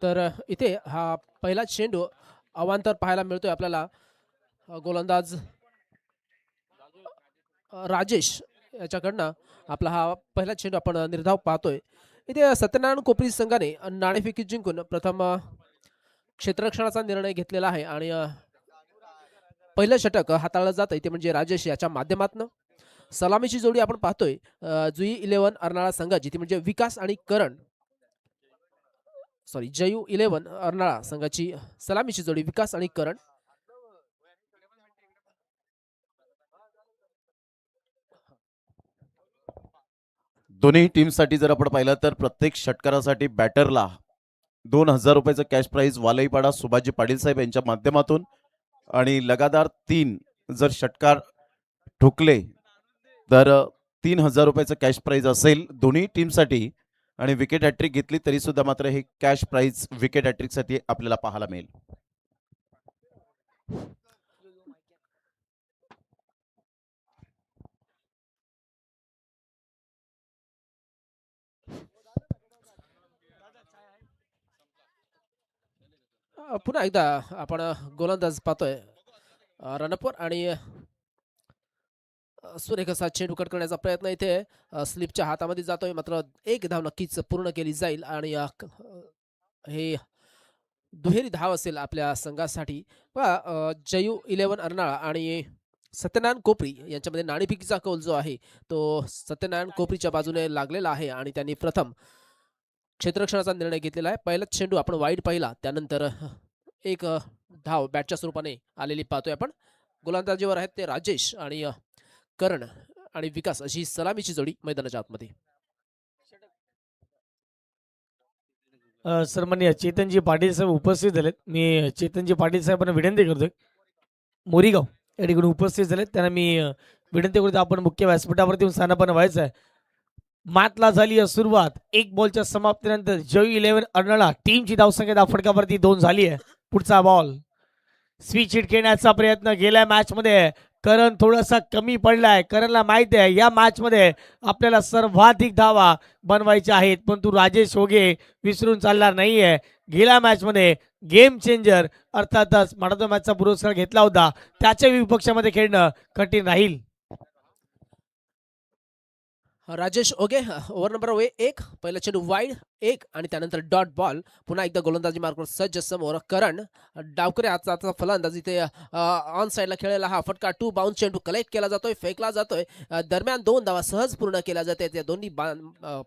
तर इथे हा पहिला चेंडू अवांतर पाहायला मिळतोय आपल्याला. गोलंदाज राजेश याच्याकडनं आपला हा पहिला चेंडू आपण निर्धाव पाहतोय. इथे सत्यनारायण कोपरी संघाने नाणेफेकी जिंकून प्रथम क्षेत्ररक्षणाचा निर्णय घेतलेला आहे आणि पहिलं षटक हाताळलं जातं ते म्हणजे राजेश याच्या माध्यमातून. सलामीची जोडी आपण पाहतोय जुई 11 अर्नाळा संघाची, ती म्हणजे विकास आणि करण, सॉरी जयू 11 अर्नाळा संघाची सलामीची जोडी विकास आणि करण. दोन्ही टीमसाठी जर आपण पाहिलं तर प्रत्येक षटकारासाठी बॅटरला 2000 रुपयाचं कॅश प्राइज वालईपाडा सुभाजी पाटील साहेब यांच्या माध्यमातून आणि लगातार 3 जर षटकार ठोकले तर 3000 रुपयाचं कॅश प्राइज असेल दोन्ही टीमसाठी. आणि विकेट हॅट्रिक घेतली तरी सुद्धा मात्र हे कॅश प्राइज विकेट हॅट्रिकसाठी आपल्याला पाहायला मिळेल. पुन्हा एकदा आपण गोलंदाज पाहतोय रनअपवर आणि सुरेख असा चेंडू कट करण्याचा प्रयत्न इथे स्लिपच्या हातामध्ये जातोय, मात्र एक धाव नक्कीच पूर्ण केली जाईल आणि हे दुहेरी धाव असेल आपल्या संघासाठी. जयू 11 अर्नाळा आणि सत्यनारायण कोपरी यांच्यामध्ये नाणेफेकीचा कौल जो आहे तो सत्यनारायण कोपरीच्या बाजूने लागलेला आहे आणि त्यांनी प्रथम क्षेत्ररक्षणाचा निर्णय घेतलेला आहे. पहिलाच चेंडू आपण वाईड पाहिला, त्यानंतर एक धाव बॅटच्या स्वरूपाने आलेली पाहतोय आपण. गोलंदाजीवर आहेत ते राजेश आणि करण आणि विकास अशी सलामीची जोडी मैदानाच्या आतमध्ये. सन्माननीय चेतनजी पाटील साहेब उपस्थित झालेत. मी चेतनजी पाटील साहेबांना विनंती करतोय, मोरीगाव या ठिकाणी उपस्थित झालेत, त्यांना मी विनंती करतो आपण मुख्य व्यासपीठावरती येऊन स्थानापन्न व्हायचं आहे. मॅचला झाली आहे सुरुवात. एक बॉलच्या समाप्तीनंतर जयू 11 अर्नाळा टीमची धावसंख्या फटकावरती 2 झाली आहे. पुढचा बॉल स्विच हिट घेण्याचा प्रयत्न गेल्या मॅच मध्ये करण थोडासा कमी पडलाय. करणला माहिती आहे या मॅच मध्ये आपल्याला सर्वाधिक धावा बनवायच्या आहेत, परंतु राजेश होगे विसरून चालणार नाहीये. गेल्या मॅच मध्ये गेम चेंजर अर्थातच मॅन मॅचचा पुरस्कार घेतला होता, त्याच्या विपक्षामध्ये खेळणं कठीण राहील. राजेश ओगे ओव्हर नंबर 1, पहिला चेंडू वाईड 1 आणि त्यानंतर डॉट बॉल. पुन्हा एकदा गोलंदाजी मार्कवर सज्ज समोर करण डावकरे आजचा फलंदाज. इथे ऑन साईडला खेळलेला हा फटका 2 बाउन्स चेंडू कलेक्ट केला जातोय, फेकला जातोय. दरम्यान 2 धावा सहज पूर्ण केल्या जाते त्या दोन्ही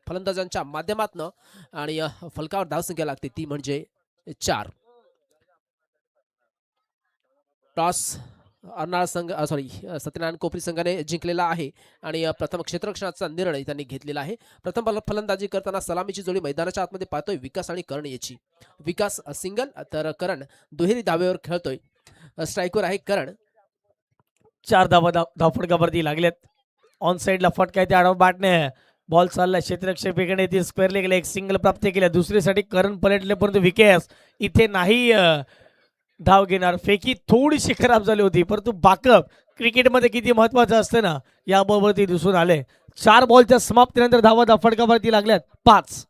फलंदाजांच्या माध्यमातून आणि फलकावर धावसंख्या लागते ती म्हणजे 4. टॉस अर्नाळा संघ सत्यनारायण कोपरी संघाने जिंकलेला आहे आणि प्रथम क्षेत्ररक्षणाचा निर्णय त्यांनी घेतलेला आहे. प्रथम फलंदाजी करताना सलामीची जोडी मैदानाच्या आतमध्ये पाहतोय विकास आणि करण याची. विकास सिंगल तर करण दुहेरी धावेवर खेळतोय. स्ट्राईकवर आहे करण. 4 धावा धावफटकावरती लागलेत. ऑन साईडला फटका आहे त्या बॅटने बॉल चालला क्षेत्ररक्षकाकडे, ती स्क्वेअर लेगला एक सिंगल प्राप्त केल्या. दुसरीसाठी करण पलटले परंतु विकेस इथे नाही धाव घेणार. फेकी थोडीशी खराब झाली होती, परंतु बाकअप क्रिकेटमध्ये किती महत्वाचं असतं ना याबरोबर ती दिसून आले. 4 बॉलच्या समाप्तीनंतर धावा फटकावरती लागल्यात 5.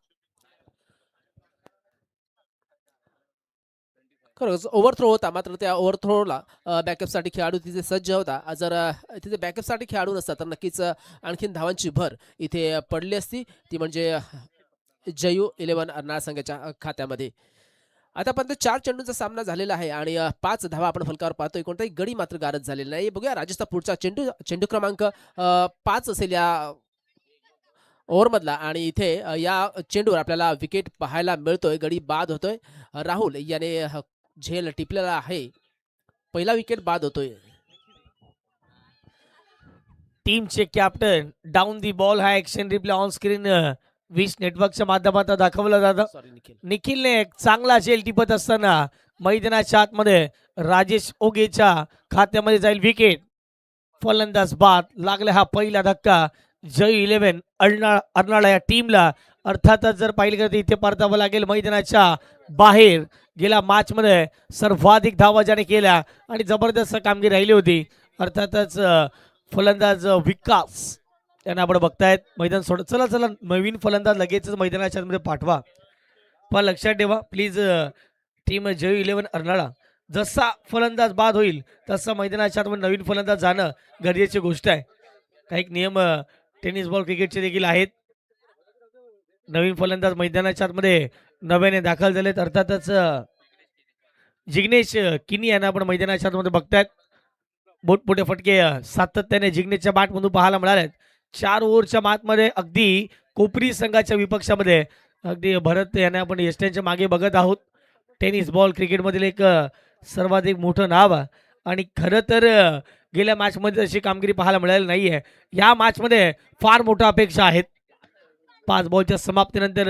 खरंच ओव्हरथ्रो होता, मात्र त्या ओव्हरथ्रोला बॅकअपसाठी खेळाडू तिथे सज्ज होता. जर तिथे बॅकअपसाठी खेळाडू नसता तर नक्कीच आणखीन धावांची भर इथे पडली असती, ती म्हणजे जयू 11 अर्नाळा संघाच्या खात्यामध्ये. आतापर्यंत 4 चेंडूंचा सामना झालेला आहे आणि 5 धावा आपण फलकावर पाहतोय. कोणताही गडी मात्र गारद झालेला नाही. बघूया राजेशचा पुढचा चेंडू क्रमांक 5 असेल या ओव्हरमधला आणि इथे या चेंडूवर आपल्याला विकेट पाहायला मिळतोय. गडी बाद होतोय. राहुल याने झेल टिपलेला आहे. पहिला विकेट बाद होतोय. टीमचे कॅप्टन डाऊन दी बॉल हा action replay on screen wish नेटवर्कच्या माध्यमातून दाखवलं जातं. सॉरी निखिल. निखिलने एक चांगला झेल टिपत असताना मैदानाच्या आतमध्ये राजेश ओगेच्या खात्यामध्ये जाईल विकेट. फलंदाज बाद. लागला हा पहिला धक्का जय 11 अर्नाळा या टीमला. अर्थातच जर पाहिलं तर इथे परतावं लागेल मैदानाच्या बाहेर. गेल्या मॅच मध्ये सर्वाधिक धावा ज्याने केल्या आणि जबरदस्त कामगिरी राहिली होती. अर्थातच फलंदाज विकास त्यांना आपण बघतायत मैदान सोड. चला नवीन फलंदाज लगेचच मैदानाच्या मध्ये पाठवा. पण लक्षात ठेवा प्लीज, टीम जय 11 अर्नाळा जसा फलंदाज बाद होईल तसा मैदानाच्या आतमध्ये नवीन फलंदाज जाणं गरजेची गोष्ट आहे. काही नियम टेनिस बॉल क्रिकेटचे देखील आहेत. नवीन फलंदाज मैदानाच्या आतमध्ये नव्याने दाखल झालेत. अर्थातच जिग्नेश किनी यांना आपण मैदानाच्या आतमध्ये बघतायत. मोठमोठे फटके सातत्याने जिग्नेशच्या बॅटमधून पाहायला मिळालेत. 4 ओव्हरच्या मातमध्ये अगदी कोपरी संघाच्या विपक्षामध्ये अगदी भरत यांना आपण यष्ट्यांच्या मागे बघत आहोत. टेनिस बॉल क्रिकेटमधील एक सर्वाधिक मोठं नाव आहे आणि खरं तर गेल्या मॅचमध्ये अशी कामगिरी पाहायला मिळाली नाहीये. या मॅचमध्ये फार मोठ्या अपेक्षा आहेत. 5 बॉलच्या समाप्तीनंतर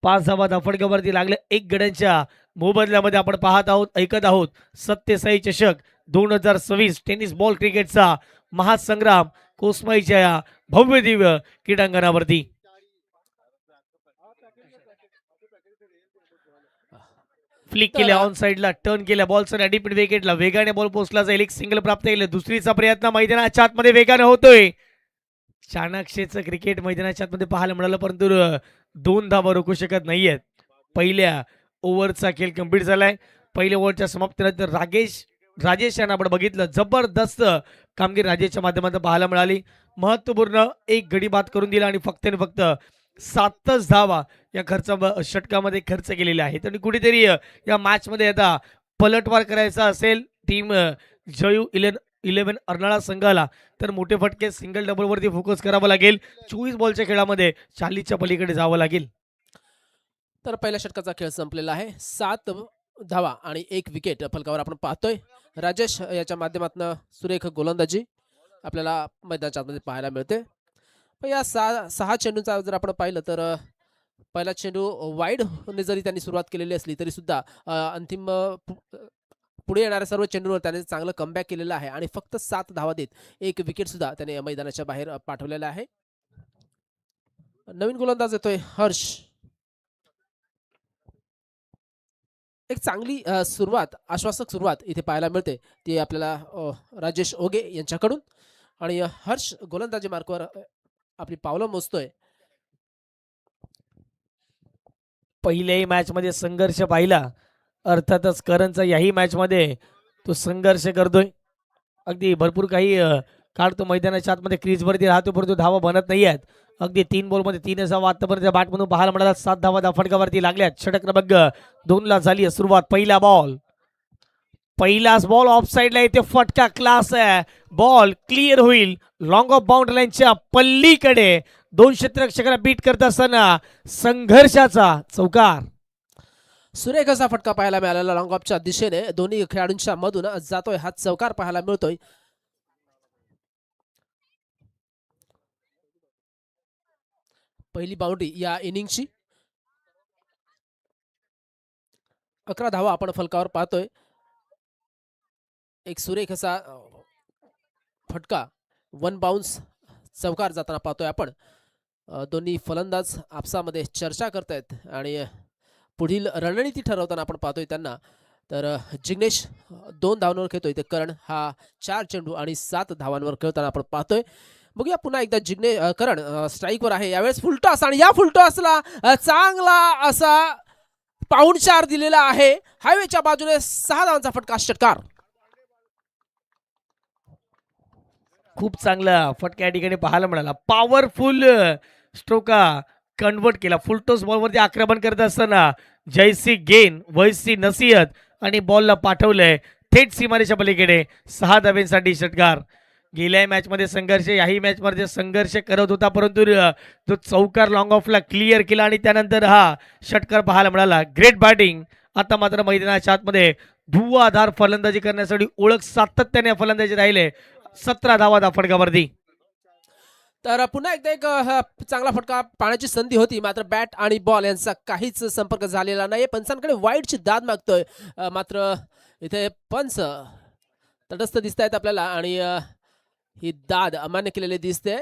5 धावा धाफडक्यावरती लागले. 1 गड्यांच्या मोबदल्यामध्ये आपण पाहत आहोत, ऐकत आहोत सत्यसाई चषक 2026 टेनिस बॉल क्रिकेटचा महासंग्राम कोसमाईच्या या भव्य दिव्य क्रीडांगणावरती. फ्लिक केल्या ऑन साइडला, टर्न केल्या बॉलचा डीप विकेटला, वेगाने बॉल पोहोचला जाईल. एक सिंगल प्राप्त केलं. दुसरीचा प्रयत्न मैदानाच्या आतमध्ये वेगाने होतोय. चाणक्यचं क्रिकेट मैदानाच्या आतमध्ये पाहायला मिळालं, परंतु 2 धावा रोखू शकत नाहीयेत. पहिल्या ओव्हरचा खेळ कंप्लीट झालाय. पहिल्या ओव्हरच्या समाप्तीनंतर राजेश यांना आपण बघितलं. जबरदस्त कामगिरी राजेशच्या माध्यमातून पाहायला मिळाली. महत्वपूर्ण एक गडी बाद करून दिला आणि फक्त 7च धावा या षटकामध्ये खर्च केलेले आहेत. आणि कुठेतरी या मॅचमध्ये आता पलटवार करायचा असेल टीम जयू 11 अर्नाळा संघाला तर मोठे फटके सिंगल डबल वरती फोकस करावा लागेल. 24 बॉलच्या खेळामध्ये 40च्या पलीकडे जावं लागेल. तर पहिल्या षटकाचा खेळ संपलेला आहे. 7 धावा आणि 1 विकेट फलकावर आपण पाहतोय. राजेश याच्या माध्यमातून सुरेख गोलंदाजी आपल्याला मैदानाच्या आतमध्ये पाहायला मिळते. पण या 6 चेंडूंचा जर आपण पाहिलं तर पहिला चेंडू वाईडने जरी त्यांनी सुरुवात केलेली असली तरी सुद्धा अंतिम पुढे येणाऱ्या सर्व चेंडूंवर त्याने चांगलं कमबॅक केलेलं आहे आणि फक्त 7 धावा देत 1 विकेट सुद्धा त्याने मैदानाच्या बाहेर पाठवलेला आहे. नवीन गोलंदाज येतोय हर्ष. एक चांगली सुरुवात, आश्वासक सुरुवात इथे पाहायला मिळते ती आपल्याला राजेश ओगे यांच्याकडून. आणि हर्ष गोलंदाजी मार्कवर आपली पावलं मोजतोय. पहिल्याही मॅच मध्ये संघर्ष पाहिला. अर्थातच करणचा याही मॅच मध्ये तो संघर्ष करतोय. अगदी भरपूर काही काढतो मैदानाच्या आतमध्ये, क्रीजवरती राहतो, परंतु धावा बनत नाही आहेत. अगदी 3 बॉलमध्ये 3 धावा आतापर्यंत बॅटमधून पाहायला मिळाला. 7 धावा फटकावरती लागल्यात. षटक क्रमांक 2 ला झाली आहे सुरुवात. पहिलाच बॉल ऑफ साइडला येते. फटका क्लास आहे. बॉल क्लिअर होईल लॉंग ऑफ बाउंड्री लाईनच्या पल्लीकडे. 2 क्षेत्ररक्षकाला बीट करत असताना संघर्षाचा चौकार. सुरेख असा फटका पाहायला मिळालेला लॉंग ऑफच्या दिशेने दोन्ही खेळाडूंच्या मधून जातोय. हा चौकार पाहायला मिळतोय. पहिली बाउंड्री या इनिंगची. 11 धावा आपण फलकावर पाहतोय. एक सुरेख असा फटका 1 बाउन्स चौकार जाताना पाहतोय आपण. दोन्ही फलंदाज आपसामध्ये चर्चा करतायत आणि पुढील रणनीती ठरवताना आपण पाहतोय त्यांना. तर जिग्नेश 2 धावांवर खेळतोय, तर करण हा 4 चेंडू आणि 7 धावांवर खेळताना आपण पाहतोय. बघूया पुन्हा एकदा करण स्ट्राईकवर आहे. यावेळेस फुलटॉस आणि या फुलटॉसला चांगला असा पाऊण 4 दिलेला आहे. हायवेच्या बाजूने 6 धावांचा फटका षटकार. खूप चांगला फटका या ठिकाणी पाहायला मिळाला. पॉवरफुल स्ट्रोका कन्वर्ट केला. फुलटॉस बॉलवरती आक्रमण करत असताना जयसी गेन, वैसी नसीहत आणि बॉलला पाठवलंय थेट सीमारेच्या पलीकडे. 6 धाब्यांसाठी षटकार. गेल्या मॅच मध्ये संघर्ष, याही मॅच मध्ये संघर्ष करत होता, परंतु तो चौकार लॉंग ऑफला क्लिअर केला आणि त्यानंतर हा षटकार पाहायला मिळाला. Great batting. आता मात्र मैदानाच्या आतमध्ये धुव्वाधार फलंदाजी करण्यासाठी ओळख सातत्याने फलंदाजी राहिले. 17 धावा फटकावरती. तर पुन्हा एकदा एक चांगला फटका पाण्याची संधी होती, मात्र बॅट आणि बॉल यांचा काहीच संपर्क झालेला नाही. पंचांकडे वाईडची दाद मागतोय, मात्र इथे पंच तटस्थ दिसत आहेत आपल्याला आणि ही दाद अमान्य केलेली दिसते.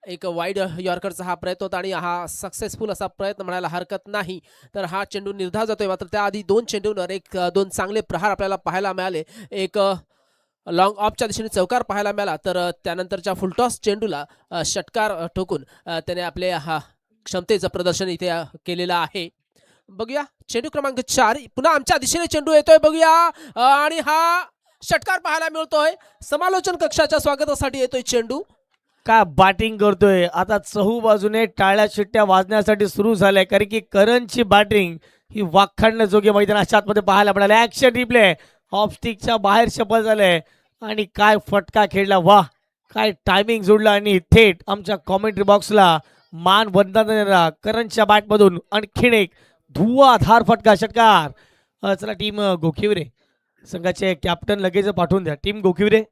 एक वाईड यॉर्करचा हा प्रयत्न होता आणि हा सक्सेसफुल असा प्रयत्न म्हणायला हरकत नाही. तर हा चेंडू निर्धाव जातोय, मात्र त्याआधी 2 चेंडूंवर 2 चांगले प्रहार आपल्याला पाहायला मिळाले. एक लॉंग ऑफच्या दिशेने चौकार पाहायला मिळाला, तर त्यानंतरच्या फुलटॉस चेंडूला षटकार ठोकून त्याने आपले क्षमतेचं प्रदर्शन इथे केलेलं आहे. बघूया चेंडू क्रमांक 4 पुन्हा आमच्या दिशेने चेंडू येतोय बघूया आणि हा षटकार पाहायला मिळतोय. समालोचन कक्षाच्या स्वागतासाठी येतोय चेंडू. का बॅटिंग करतोय आता चहू बाजूने टाळ्या शिट्ट्या वाजण्यासाठी सुरू झाल्या कारण की करणची बॅटिंग ही वाखाणण्याजोगी मैदानाच्या आतमध्ये पाहायला मिळाले. ऍक्शन रिप्ले ऑफस्टिकच्या बाहेर सफल झालंय आणि काय फटका खेळला, वाह काय टायमिंग जोडला आणि थेट आमच्या कॉमेंट्री बॉक्सला मान वंदन देणारा करणच्या बॅटमधून आणखीन एक धुवाधार फटका षटकार. चला टीम गोखिवरे संघाचे कॅप्टन लगेच पाठवून द्या. टीम गोखिवरे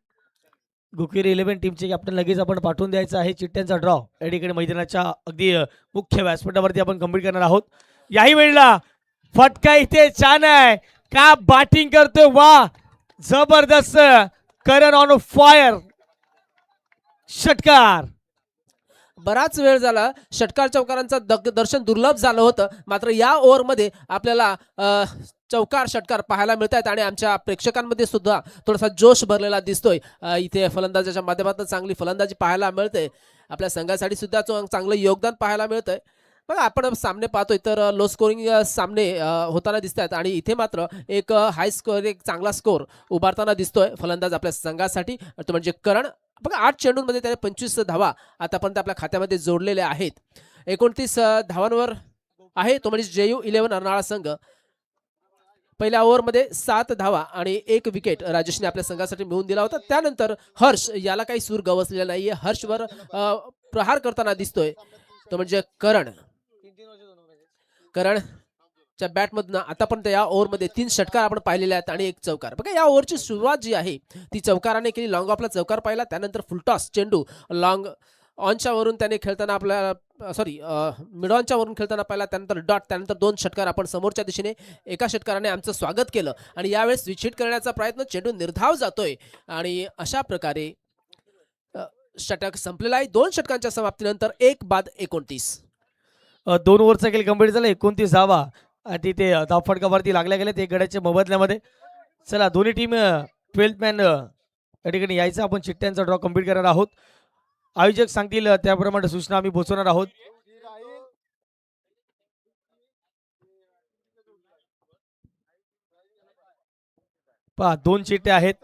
11 टीमचे कॅप्टन लगेच आपण पाठवून द्यायचं आहे. चिठ्ठ्यांचा ड्रॉ या ठिकाणी मैदानाच्या अगदी मुख्य व्यासपीठावरती आपण कंप्लीट करणार आहोत. याही वेळेला फटका इथे छान आहे, का बॅटिंग करतोय, वा जबरदस्त करण ऑन फायर षटकार. बराच वेळ झाला षटकार चौकारांचा दर्शन दुर्लभ झालं होतं, मात्र या ओव्हरमध्ये आपल्याला चौकार षटकार पाहायला मिळत आहेत आणि आमच्या प्रेक्षकांमध्ये सुद्धा थोडासा जोश भरलेला दिसतोय. इथे फलंदाजाच्या माध्यमातून चांगली फलंदाजी पाहायला मिळते. आपल्या संघासाठी सुद्धा चांगलं योगदान पाहायला मिळतंय. बघा आपण सामने पाहतोय तर लो स्कोरिंग सामने होताना दिसत आहेत आणि इथे मात्र एक हाय स्कोर, एक चांगला स्कोर उभारताना दिसतोय फलंदाज आपल्या संघासाठी, तो म्हणजे करण. बघा 8 चेंडूंमध्ये त्याने 25 धावा आतापर्यंत आपल्या खात्यामध्ये जोडलेल्या आहेत. 29 धावांवर आहे तो म्हणजे JU11 अर्नाळा संघ. पहिल्या ओव्हरमध्ये 7 धावा आणि 1 विकेट राजेशने आपल्या संघासाठी मिळवून दिला होता. त्यानंतर हर्ष याला काही सूर गवसलेला नाहीये. हर्षवर प्रहार करताना दिसतोय तो म्हणजे करणच्या बॅटमधून आतापर्यंत या ओव्हरमध्ये 3 षटकार आपण पाहिलेले आहेत आणि 1 चौकार. बघा या ओव्हरची सुरुवात जी आहे ती चौकाराने केली. लॉंग ऑफला चौकार पाहिला, त्यानंतर फुलटॉस चेंडू लॉंग ऑनच्या वरून त्याने खेळताना आपल्याला मिड ऑनच्या वरून खेळताना पाहिला, त्यानंतर डॉट, त्यानंतर 2 षटकार आपण समोरच्या दिशेने. एका षटकाराने आमचं स्वागत केलं आणि यावेळेस स्विच हिट करण्याचा प्रयत्न, चेंडू निर्धाव जातोय आणि अशा प्रकारे षटक संपलेला आहे. 2 षटकांच्या समाप्तीनंतर 1 बाद 29. 2 ओव्हरचा खेळ कंप्लीट झाला. 29 धावा तिथे धावफटकावरती लागल्या गेल्या ते गड्याच्या मोबदल्यामध्ये. चला दोन्ही टीम 12 मॅन या ठिकाणी यायचं. आपण चिठ्ठ्यांचा ड्रॉ कंप्लीट करणार आहोत. आयोजक सांगतील त्याप्रमाणे सूचना आम्ही पोहोचवणार आहोत. पहा 2 चिठ्ठ्या आहेत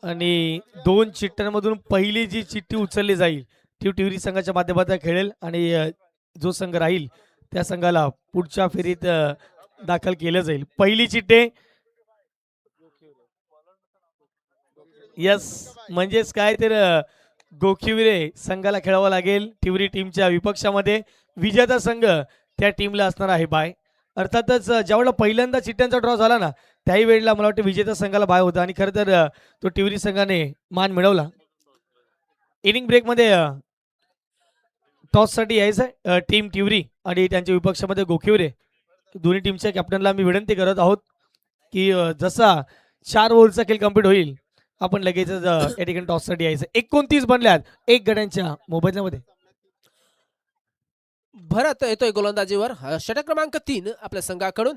आणि 2 चिठ्ठ्यांमधून पहिली जी चिठ्ठी उचलली जाईल ती टिवरी संघाच्या माध्यमातून खेळेल आणि जो संघ राहील त्या संघाला पुढच्या फेरीत दाखल केलं जाईल. पहिली चिठ्ठी यस म्हणजेच काय तर गोखिवरे संघाला खेळावं लागेल. टिवरी टीमच्या विपक्षामध्ये विजेता संघ त्या टीमला असणार आहे बाय. अर्थातच ज्यावेळेला पहिल्यांदा चिठ्ठ्यांचा ड्रॉ झाला ना त्याही वेळेला मला वाटतं विजेता संघाला बाय होता आणि खरं तर तो टिवरी संघाने मान मिळवला. इनिंग ब्रेकमध्ये टॉससाठी यायचं टीम टिवरी आणि त्यांच्या विपक्षामध्ये गोखिवरे. दोन्ही टीमच्या कॅप्टनला आम्ही विनंती करत आहोत की जसा 4 ओव्हरचा खेळ कंप्लीट होईल आपण लगेचच या ठिकाणी टॉससाठी यायचं. 29 बनल्यात 1 गड्यांच्या मोबदल्यामध्ये. भरत येतोय गोलंदाजीवर. षटक क्रमांक 3 आपल्या संघाकडून.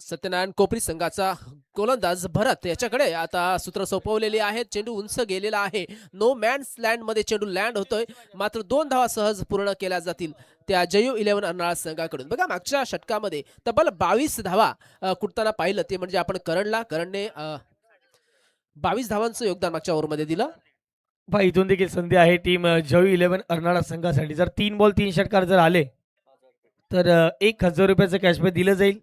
सत्यनारायण कोपरी संघाचा गोलंदाज भरत याच्याकडे आता सूत्र सोपवलेली आहेत. चेंडू उंच गेलेला आहे. नो मॅन्स लँड मध्ये चेंडू लँड होतोय, मात्र 2 धावा सहज पूर्ण केल्या जातील त्या JU11 अर्नाळा संघाकडून. बघा मागच्या षटकामध्ये तब्बल 22 धावा कुठताना पाहिलं ते म्हणजे आपण करणने 22 धावांचं योगदान मागच्या ओव्हरमध्ये दिलं. इथून देखील संधी आहे टीम JU11 अर्नाळा संघासाठी. जर 3 बॉल 3 षटकार जर आले तर 1000 रुपयाचं कॅशबॅक दिलं जाईल.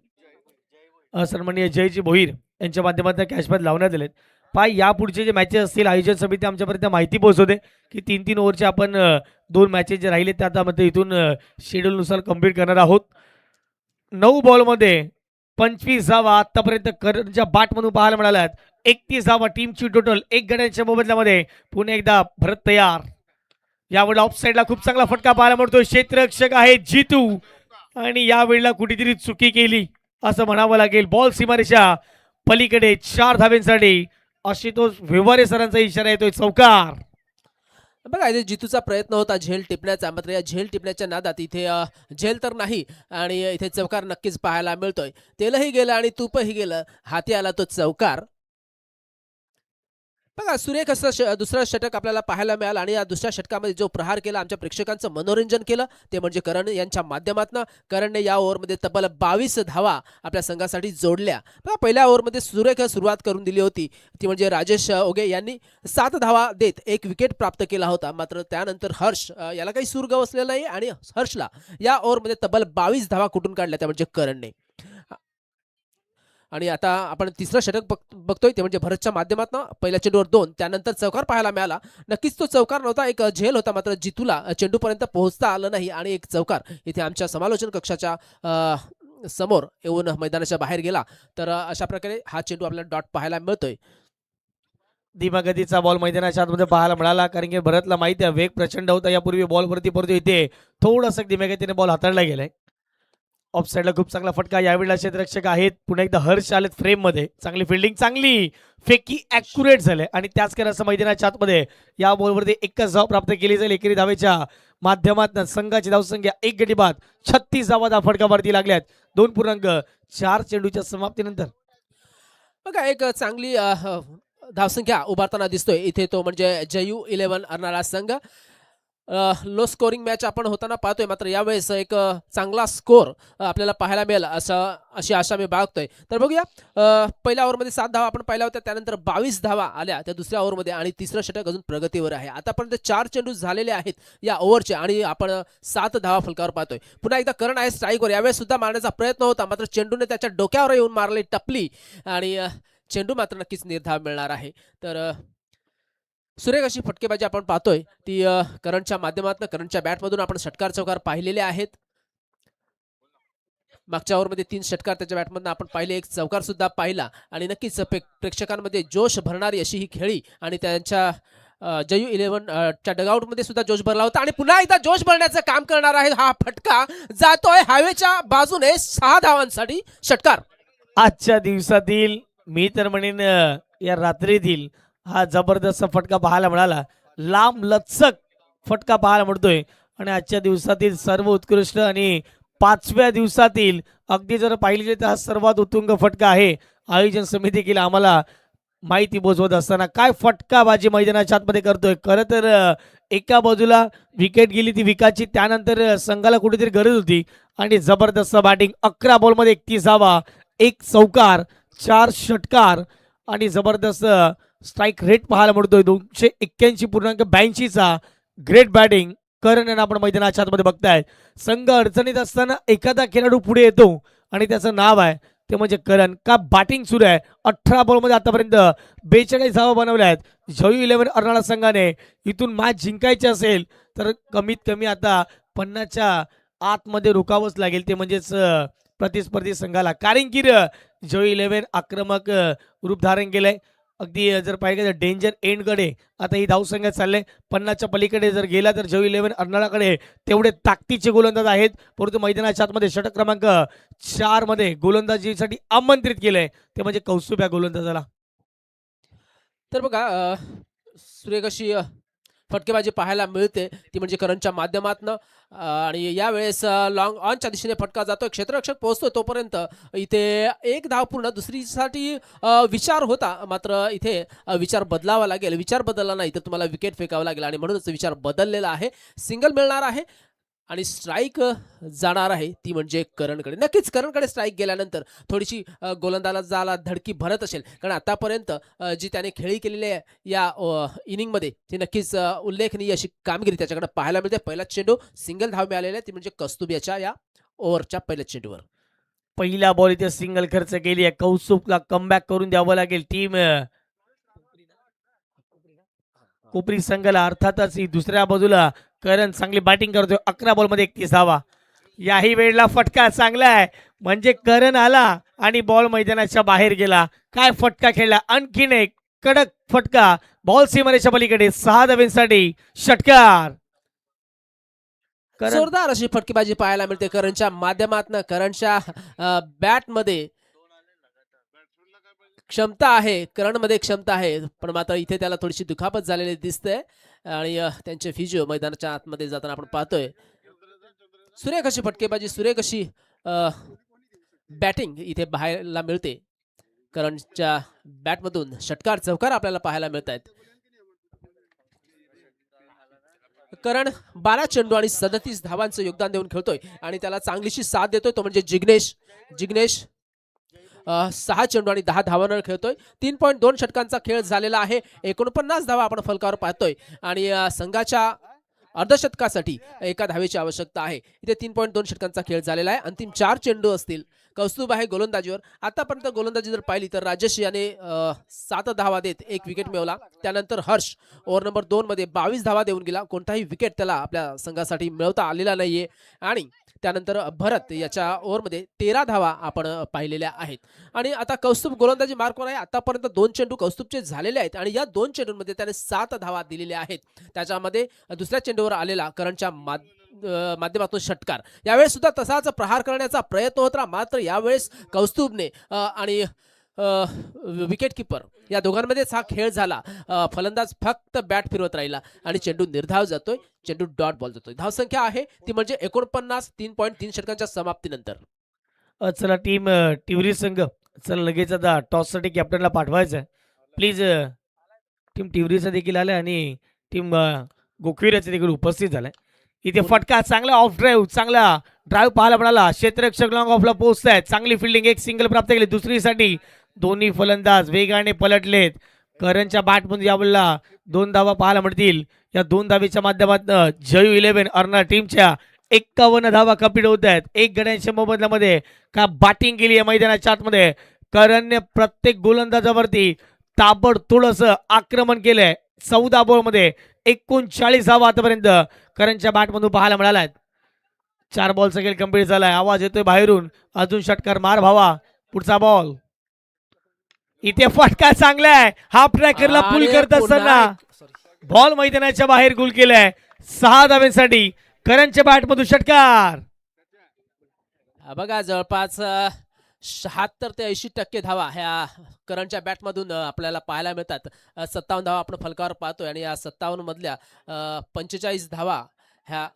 सन्माननीय जयजी भोईर यांच्या माध्यमातून कॅशबॅक लावण्यात आलेत. यापुढचे जे मॅचेस असतील आयोजन समिती आमच्यापर्यंत माहिती पोहोचवते की 3-3 ओव्हरचे आपण 2 मॅचेस जे राहिले त्या आता मध्ये इथून शेड्यूलनुसार कंप्लीट करणार आहोत. 9 बॉलमध्ये 25 धावा आतापर्यंत करणच्या बॅटमधून पाहायला मिळाल्यात. 31 धावा टीमची टोटल. 1 गड्यांच्या मोबदल्यामध्ये पुन्हा एकदा भरत तयार. यावेळेला ऑफ साईडला खूप चांगला फटका पाहायला मिळतो. क्षेत्ररक्षक आहे जितू आणि यावेळेला कुठेतरी चुकी केली असं म्हणावं लागेल. बॉल सीमारेषा पलीकडे 4 धाव्यांसाठी आशुतोष व्यवहारे सरांचा इशारा येतोय. चौकार. बघा इथे जितूचा प्रयत्न होता झेल टिपण्याचा, मात्र या झेल टिपण्याच्या नादात इथे झेल तर नाही आणि इथे चौकार नक्कीच पाहायला मिळतोय. तेलही गेलं आणि तूपही गेलं, हाती आला तो चौकार. बघा सुरेख असं दुसरं षटक आपल्याला पाहायला मिळालं आणि या दुसऱ्या षटकामध्ये जो प्रहार केला आमच्या प्रेक्षकांचं मनोरंजन केलं ते म्हणजे करण यांच्या माध्यमातून. करणने या ओव्हरमध्ये तब्बल 22 धावा आपल्या संघासाठी जोडल्या. बघा पहिल्या ओव्हरमध्ये सुरेख सुरुवात करून दिली होती ती म्हणजे राजेश ओगे यांनी 7 धावा देत एक विकेट प्राप्त केला होता. मात्र त्यानंतर हर्ष याला काही सूर गवसलेला नाही आणि हर्षला या ओव्हरमध्ये तब्बल 22 धावा कुठून काढल्या त्या म्हणजे करणने. आणि आता आपण तिसरं षटक बघतोय ते म्हणजे भरतच्या माध्यमातून पहिल्या चेंडूवर 2 त्यानंतर चौकार पाहायला मिळाला. नक्कीच तो चौकार नव्हता, एक झेल होता. मात्र जितूला चेंडूपर्यंत पोहोचता आलं नाही आणि एक चौकार इथे आमच्या समालोचन कक्षाच्या समोर येऊन मैदानाच्या बाहेर गेला. तर अशा प्रकारे हा चेंडू आपल्याला डॉट पाहायला मिळतोय. धीमागतीचा बॉल मैदानाच्या आतमध्ये पाहायला मिळाला, कारण की भरतला माहिती आहे वेग प्रचंड होता यापूर्वी बॉलवरती, परंतु इथे थोडंसं धीमागतीने बॉल हाताळला गेलाय. ऑफ साईडला खूप चांगला फटका. यावेळेला क्षेत्ररक्षक आहेत पुन्हा एकदा हर्ष आलेत फ्रेम मध्ये. चांगली फिल्डिंग, चांगली फेकी ॲक्युरेट झाले आणि त्याच असं मैदानाच्या आतमध्ये या बॉलवरती एकच धाव प्राप्त केली जाईल. एकेरी धावेच्या माध्यमातून संघाची धावसंख्या 1 गडी बाद 36 धावा फटकावरती लागल्यात 2.4 चेंडूच्या समाप्तीनंतर. बघा एक चांगली धावसंख्या उभारताना दिसतोय इथे तो म्हणजे जयू 11 अर्नाळा संघ. लो स्कोरिंग मॅच आपण होताना पाहतोय, मात्र यावेळेस एक चांगला स्कोर आपल्याला पाहायला मिळेल अशी आशा मी बाळगतोय. तर बघूया पहिल्या ओव्हरमध्ये 7 धावा आपण पाहिल्या होत्या, त्यानंतर 22 धावा आल्या त्या दुसऱ्या ओव्हरमध्ये आणि तिसरं षटक अजून प्रगतीवर आहे. आतापर्यंत 4 चेंडू झालेले आहेत या ओव्हरचे आणि आपण 7 धावा फलकावर पाहतोय. पुन्हा एकदा करण आहे स्ट्राईकवर. यावेळेस सुद्धा मारण्याचा प्रयत्न होता, मात्र चेंडूने त्याच्या डोक्यावर येऊन मारली टपली आणि चेंडू मात्र नक्कीच निर्धाव मिळणार आहे. तर सुरेख अशी फटकेबाजी आपण पाहतोय ती करणच्या माध्यमातून, करणच्या बॅटमधून आपण षटकार चौकार पाहिलेले आहेत. मागच्या ओव्हरमध्ये 3 षटकार त्याच्या बॅटमधून आपण पाहिले, एक चौकार सुद्धा पाहिला आणि नक्कीच प्रेक्षकांमध्ये जोश भरणारी अशी ही खेळी आणि त्यांच्या जयू 11 च्या डगआउटमध्ये सुद्धा जोश भरला होता आणि पुन्हा एकदा जोश भरण्याचं काम करणार आहे. हा फटका जातोय हायवेच्या बाजूने 6 धावांसाठी षटकार. आजच्या दिवसातील मी तर म्हणेन या रात्रीतील हा जबरदस्त फटका पाहायला मिळाला. लांब लचक फटका पाहायला मिळतोय आणि आजच्या दिवसातील सर्व उत्कृष्ट आणि 5व्या दिवसातील अगदी जर पाहिले तर हा सर्वात उत्तुंग फटका आहे. आयोजन समिती केला आम्हाला माहिती बोजवत असताना काय फटकाबाजी मैदानाच्या आतमध्ये करतोय. खरं तर एका बाजूला विकेट गेली ती विकाची, त्यानंतर संघाला कुठेतरी गरज होती आणि जबरदस्त बॅटिंग. 11 बॉलमध्ये 31 धावा, 1 चौकार, 4 षटकार आणि जबरदस्त स्ट्राईक रेट पाहायला मिळतोय 281.82चा ग्रेट बॅटिंग करण यांना आपण मैदानाच्या आतमध्ये बघताय. संघ अडचणीत असताना एखादा खेळाडू पुढे येतो आणि त्याचं नाव आहे ते म्हणजे करण. का बॅटिंग सुरू आहे. 18 बॉलमध्ये आतापर्यंत 42 धावा बनवल्या आहेत. जयू 11 अर्नाळा संघाने इथून मॅच जिंकायची असेल तर कमीत कमी आता 50च्या आतमध्ये रोखावंच लागेल, ते म्हणजेच प्रतिस्पर्धी संघाला. कारण की जयू 11 आक्रमक रूप धारण केलंय. अगदी जर पाहिजे तर डेंजर एंडकडे आता ही धावसंख्या चालले. 50च्या पलीकडे जर गेला तर जयू 11 अर्नाळाकडे तेवढे ताकदीचे गोलंदाज आहेत, परंतु मैदानाच्या आतमध्ये षटक क्रमांक 4 मध्ये गोलंदाजीसाठी आमंत्रित केलंय ते म्हणजे कौस्तुभ या गोलंदाजाला. तर बघा सुरेख अशी फटकेबाजी पाहायला मिळते ती म्हणजे करणच्या माध्यमातून आणि यावेळेस लॉंग ऑनच्या दिशेने फटका जातोय. क्षेत्ररक्षक पोहोचतोय तोपर्यंत इथे एक धाव पूर्ण. दुसरीसाठी विचार होता, मात्र इथे विचार बदलावा लागेल. विचार बदलला नाही तर तुम्हाला विकेट फेकावं लागेल आणि म्हणूनच विचार बदललेला आहे. सिंगल मिळणार आहे आणि स्ट्राईक जाणार आहे ती म्हणजे करणकडे. नक्कीच करणकडे स्ट्राईक गेल्यानंतर थोडीशी गोलंदाजाला धडकी भरत असेल, कारण आतापर्यंत जी त्याने खेळी केलेली आहे या इनिंगमध्ये ती नक्कीच उल्लेखनीय अशी कामगिरी त्याच्याकडे पाहायला मिळते. पहिला चेंडू सिंगल धाव मिळालेला आहे ती म्हणजे कौस्तुभ या ओव्हरच्या पहिल्या चेंडूवर. पहिला बॉल इथे सिंगल खर्च केली आहे. कौस्तुभला कमबॅक करून द्यावं लागेल टीम कोपरी संघाला. अर्थातच ही दुसऱ्या बाजूला करण चांगली बॅटिंग करतोय. 11 बॉलमध्ये 31 धावा. याही वेळेला फटका चांगला आहे, म्हणजे करण आला आणि बॉल मैदानाच्या बाहेर गेला. काय फटका खेळला. आणखीन एक कडक फटका बॉल सीमारेच्या पलीकडे. 6 धावांसाठी षटकार. जोरदार अशी फटकेबाजी पाहायला मिळते करणच्या माध्यमातून. करणच्या बॅटमध्ये क्षमता आहे, करणमध्ये क्षमता आहे, पण मात्र इथे त्याला थोडीशी दुखापत झालेली दिसते आणि त्यांचे फिजिओ मैदानाच्या आतमध्ये जाताना आपण पाहतोय. सुरेख अशी फटकेबाजी, सुरेख अशी बॅटिंग इथे पाहायला मिळते. करणच्या बॅटमधून षटकार चौकार आपल्याला पाहायला मिळत आहेत. करण 12 चेंडू आणि 37 धावांचं योगदान देऊन खेळतोय आणि त्याला चांगलीशी साथ देतोय तो म्हणजे जिग्नेश. जिग्नेश 6 चेंडू आणि 10 धावांवर खेळतोय. 3.2 षटकांचा खेळ झालेला आहे. 49 धावा आपण फलकावर पाहतोय आणि संघाच्या अर्धशतकासाठी एका धावेची आवश्यकता आहे. इथे 3.2 षटकांचा खेळ झालेला आहे. अंतिम 4 चेंडू असतील. कौस्तुभ आहे गोलंदाजीवर. आतापर्यंत गोलंदाजी जर पाहिली तर राजेश याने 7 धावा देत 1 विकेट मिळवला. त्यानंतर हर्ष ओव्हर नंबर 2 मध्ये 22 धावा देऊन गेला. कोणताही विकेट त्याला आपल्या संघासाठी मिळवता आलेला नाहीये. आणि त्यानंतर भरत याच्या ओव्हरमध्ये 13 धावा आपण पाहिलेल्या आहेत. आणि आता कौस्तुभ गोलंदाजी मार्कवर आहे. आतापर्यंत 2 चेंडू कौस्तुभचे झालेले आहेत आणि या 2 चेंडूंमध्ये त्याने 7 धावा दिलेल्या आहेत. त्याच्यामध्ये दुसऱ्या चेंडूवर आलेला करणच्या माध्यमातून षटकार. यावेळेस सुद्धा तसाच प्रहार करण्याचा प्रयत्न होता. मात्र यावेळेस कौस्तुभने आणि विकेट किपर या दोघांमध्येच हा खेळ झाला. फलंदाज फक्त बॅट फिरवत राहिला आणि चेंडू निर्धाव जातोय. चेंडू डॉट बॉल जातोय. धावसंख्या आहे ती म्हणजे 49. 3.3 षटकांच्या समाप्तीनंतर. चला टीम टिवरी संघ, चला लगेच आता टॉससाठी कॅप्टनला पाठवायचं आहे. प्लीज टीम टिवरीचा देखील आलाय आणि टीम गोखविराचा देखील उपस्थित झालाय. इथे फटका, चांगला ऑफ ड्राईव्ह, चांगला ड्राईव्ह पाहायला मिळाला. क्षेत्ररक्षक लॉंग ऑफला पोहोचतायत. चांगली फिल्डिंग, एक सिंगल प्राप्त केली. दुसरीसाठी दोन्ही फलंदाज वेगाने पलटलेत. करणच्या बॅटमधून यावेळेला 2 धावा पाहायला मिळतील. या 2 धावेच्या माध्यमातून जयू 11 अर्ना टीमच्या 51 धावा कंप्लीट होत आहेत. 1 गड्यांच्या मोबदल्यामध्ये का बॅटिंग केली आहे मैदानाच्या आतमध्ये. करणने प्रत्येक गोलंदाजावरती ताबडतोड असं आक्रमण केलंय. 14 बॉलमध्ये 39 धावा आतापर्यंत करणच्या बॅटमधून पाहायला मिळाला आहेत. 4 बॉलचा खेळ कंप्लीट झालाय. आवाज येतोय बाहेरून, अजून षटकार मार भावा. पुढचा बॉल, इथे फटका चांगला आहे. हाफ ट्रॅकरला पुल आणि करत पुन्हा असताना एक- बॉल मैदानाच्या बाहेर गुल केलाय. 6 धाव्यांसाठी करणच्या बॅटमधून षटकार. बघा जवळपास 76 ते 80% धावा ह्या करणच्या बॅटमधून आपल्याला पाहायला मिळतात. 57 धावा आपण फलकावर पाहतोय आणि या 57 मधल्या 45 धावा ह्या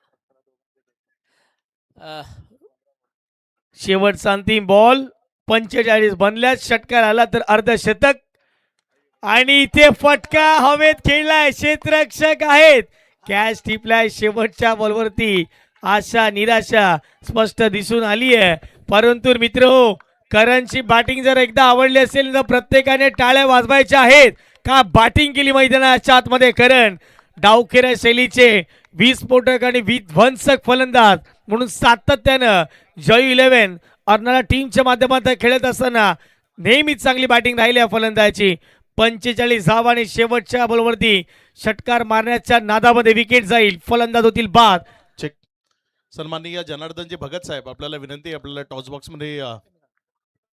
शेवटचा अंतिम बॉल. 45 बनल्यात. षटकार आला तर अर्धशतक आणि इथे फटका हवेत खेळलाय. क्षेत्ररक्षक आहेत. कॅच टिपलाय. शेवटच्या बॉलवरती आशा निराशा स्पष्ट दिसून आली आहे. परंतु मित्र, करणची बॅटिंग जर एकदा आवडली असेल तर प्रत्येकाने टाळ्या वाजवायच्या आहेत. का बॅटिंग केली मैदानाच्या आतमध्ये करण. डावखेऱ्या शैलीचे विस्फोटक आणि विध्वंसक फलंदाज म्हणून सातत्यानं जयू 11 अर्नाळा टीमच्या माध्यमातून खेळत असताना नेहमीच चांगली बॅटिंग राहिली आहे फलंदाजाची. 45 धावा आणि शेवटच्या बॉलवरती षटकार मारण्याच्या नादामध्ये विकेट जाईल. फलंदाज होतील बाद. चेक. सन्माननीय जनार्दनजी भगत साहेब, आपल्याला विनंती आहे, आपल्याला टॉस बॉक्स मध्ये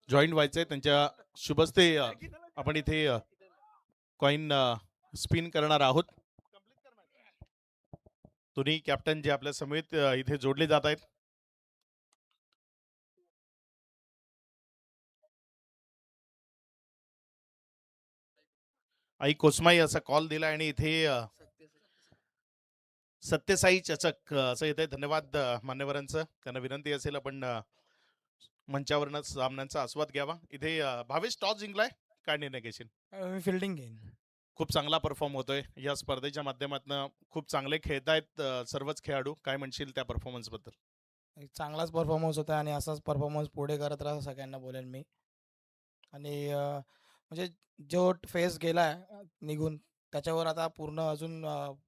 जॉईन व्हायचंय. त्यांच्या शुभस्ते आपण इथे कॉइन स्पिन करणार आहोत. दोन्ही कॅप्टन जे आपल्या समेत इथे जोडले जात आहेत. आई कोसमाई असा कॉल दिला आणि इथे सत्यसाई चचक असं येत आहे. धन्यवाद मान्यवरांचं. त्यांना विनंती असेल आपण मंचावरनं सामन्यांचा आस्वाद घ्यावा. इथे भावेश टॉस जिंकलाय, काय निर्णय घेशील? मी फिल्डिंग घेईन. खूप चांगला परफॉर्म होतोय या स्पर्धेच्या माध्यमातून. खूप चांगले खेळतायत सर्वच खेळाडू. काय म्हणशील त्या परफॉर्मन्स बद्दल? एक चांगलाच परफॉर्मन्स होता आणि असाच परफॉर्मन्स पुढे करत राहा सगळ्यांना बोलेन मी. आणि म्हणजे जो फेज गेला निघून त्याच्यावर आता पूर्ण अजून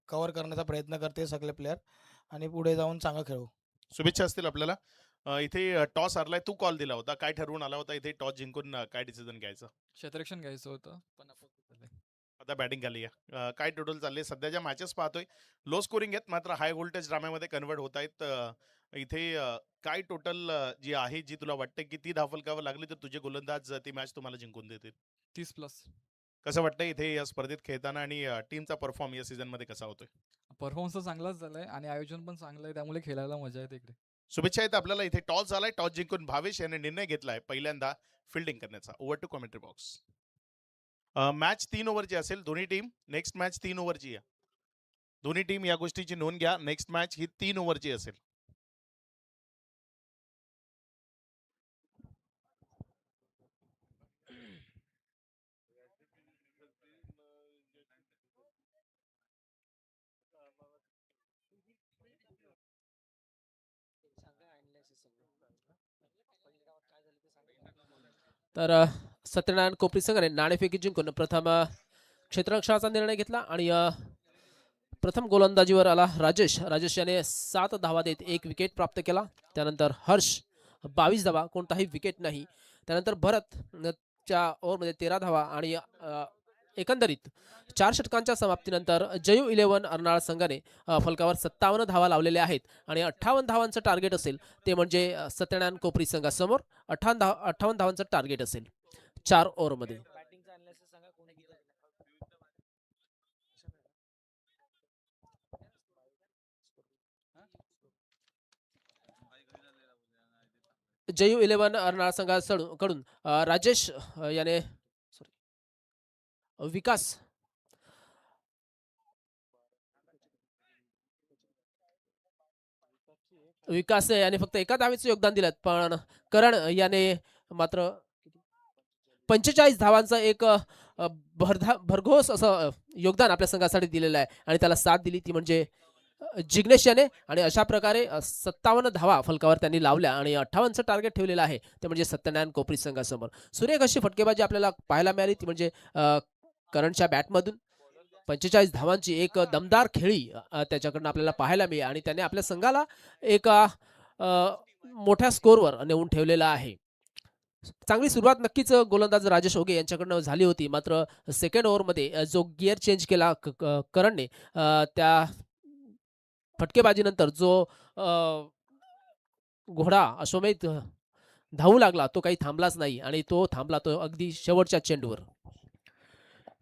कव्हर करण्याचा प्रयत्न करते सगळे प्लेयर आणि पुढे जाऊन चांगलं खेळू. शुभेच्छा असतील आपल्याला. इथे टॉस हरलाय, तू कॉल दिला होता, काय ठरवून आला होता इथे टॉस जिंकून काय डिसिजन घ्यायचं? क्षेत्ररक्षण घ्यायचं होतं पण आता बॅटिंग आली आहे. काय टोटल चालले सध्याच्या मॅचेस पाहतोय लो स्कोरिंग आहेत मात्र हाय व्होल्टेज ड्राम्यामध्ये कन्वर्ट होत आहेत. इथे काय टोटल जी आहे जी तुला वाटतं की ती धावफलकावर लागली तर तुझे गोलंदाज ती मॅच तुम्हाला जिंकून देतील? 30+. कसं वाटतं इथे या स्पर्धेत खेळताना आणि टीमचा परफॉर्म या सीझन मध्ये कसा होतोय? परफॉर्मन्स तर चांगलाच झालाय आणि आयोजन पण चांगलं आहे त्यामुळे खेळायला मजा येते इकडे. शुभेच्छा आहेत आपल्याला. इथे टॉस झालाय, टॉस जिंकून भावेश याने निर्णय घेतलाय पहिल्यांदा फिल्डिंग करण्याचा. Over to commentary box. Match 3 ओव्हरची असेल. दोन्ही टीम नेक्स्ट मॅच 3 ओव्हरची आहे. दोन्ही टीम या गोष्टीची नोंद घ्या. नेक्स्ट मॅच ही 3 ओव्हरची असेल. तर सत्यनारायण कोपरी संघाने नाणेफेकी जिंकून प्रथम क्षेत्ररक्षणाचा निर्णय घेतला आणि प्रथम गोलंदाजीवर आला राजेश याने 7 धावा देत 1 विकेट प्राप्त केला. त्यानंतर हर्ष 22 धावा, कोणताही विकेट नाही. त्यानंतर भरत च्या ओव्हरमध्ये 13 धावा आणि एकंदरीत 4 षटकांच्या समाप्तीनंतर जयू 11 अर्नाळा संघाने फलकावर 57 धावा लावलेल्या आहेत आणि 58 धावांचं टार्गेट असेल ते म्हणजे सत्यनारायण कोपरी संघासमोर 58 धावांचं टार्गेट असेल 4 ओव्हरमध्ये. जयू 11 अर्नाळा संघाकडून राजेश याने विकास याने फक्त एका धावेचं योगदान दिलं, पण करण याने मात्र 45 धावांचं एक भरघोस असं योगदान आपल्या संघासाठी दिलेलं आहे आणि त्याला साथ दिली ती म्हणजे जिग्नेश याने. आणि अशा प्रकारे 57 धावा फलकावर त्यांनी लावल्या आणि 58चं टार्गेट ठेवलेलं आहे ते म्हणजे सत्यनारायण कोपरी संघासमोर. सुरेख अशी फटकेबाजी आपल्याला पाहायला मिळाली ती म्हणजे करणच्या बॅटमधून 45 धावांची एक दमदार खेळी त्याच्याकडनं आपल्याला पाहायला मिळेल आणि त्याने आपल्या संघाला एक मोठ्या स्कोरवर नेऊन ठेवलेला आहे. चांगली सुरुवात नक्कीच गोलंदाज राजेश ओगे यांच्याकडनं झाली होती, मात्र सेकंड ओव्हरमध्ये जो गिअर चेंज केला करणने त्या फटकेबाजीनंतर जो घोडा अश्वमेध धावू लागला तो काही थांबलाच नाही आणि तो थांबला तो अगदी शेवटच्या चेंडूवर.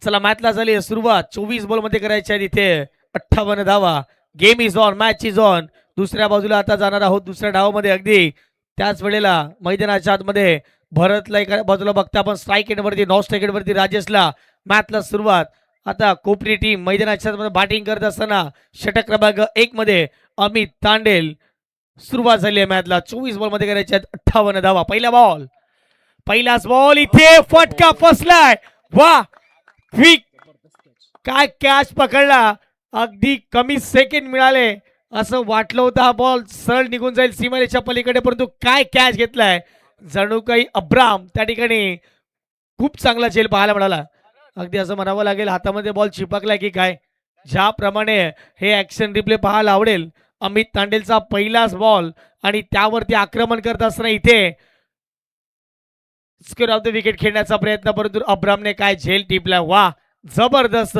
चला मॅचला झाली सुरुवात. 24 बॉलमध्ये करायच्या इथे 58 धावा. Game is on, match is on. दुसऱ्या बाजूला आता जाणार आहोत दुसऱ्या डावामध्ये. अगदी त्याच वेळेला मैदानाच्या आतमध्ये भरतला एका बाजूला बघता आपण स्ट्राईक एंडवरती, नॉन स्ट्राईक एंडवरती राजेशला. मॅचला सुरुवात. आता कोपरी टीम मैदानाच्या आतमध्ये बॅटिंग करत असताना षटक क्रमांक 1 मध्ये अमित तांडेल. सुरुवात झाली आहे मॅचला. 24 बॉलमध्ये करायच्या 58 धावा. पहिलाच बॉल इथे फटका फसलाय. वा, क्विक काय कॅच पकडला. अगदी कमी सेकंड मिळाले असं वाटलं होतं हा बॉल सरळ निघून जाईल सीमारेच्या पलीकडे, परंतु काय कॅच घेतलाय. जणू काही अब्राम त्या ठिकाणी खूप चांगला झेल पाहायला मिळाला. अगदी असं म्हणावं लागेल हातामध्ये बॉल चिपकलाय की काय. ज्याप्रमाणे हे ऍक्शन रिप्ले पाहायला आवडेल. अमित तांडेलचा पहिलाच बॉल आणि त्यावरती आक्रमण करत असताना इथे स्क्वेअर ऑफ द विकेट खेळण्याचा प्रयत्न, परंतु अब्रामने काय झेल टिपला. वा, जबरदस्त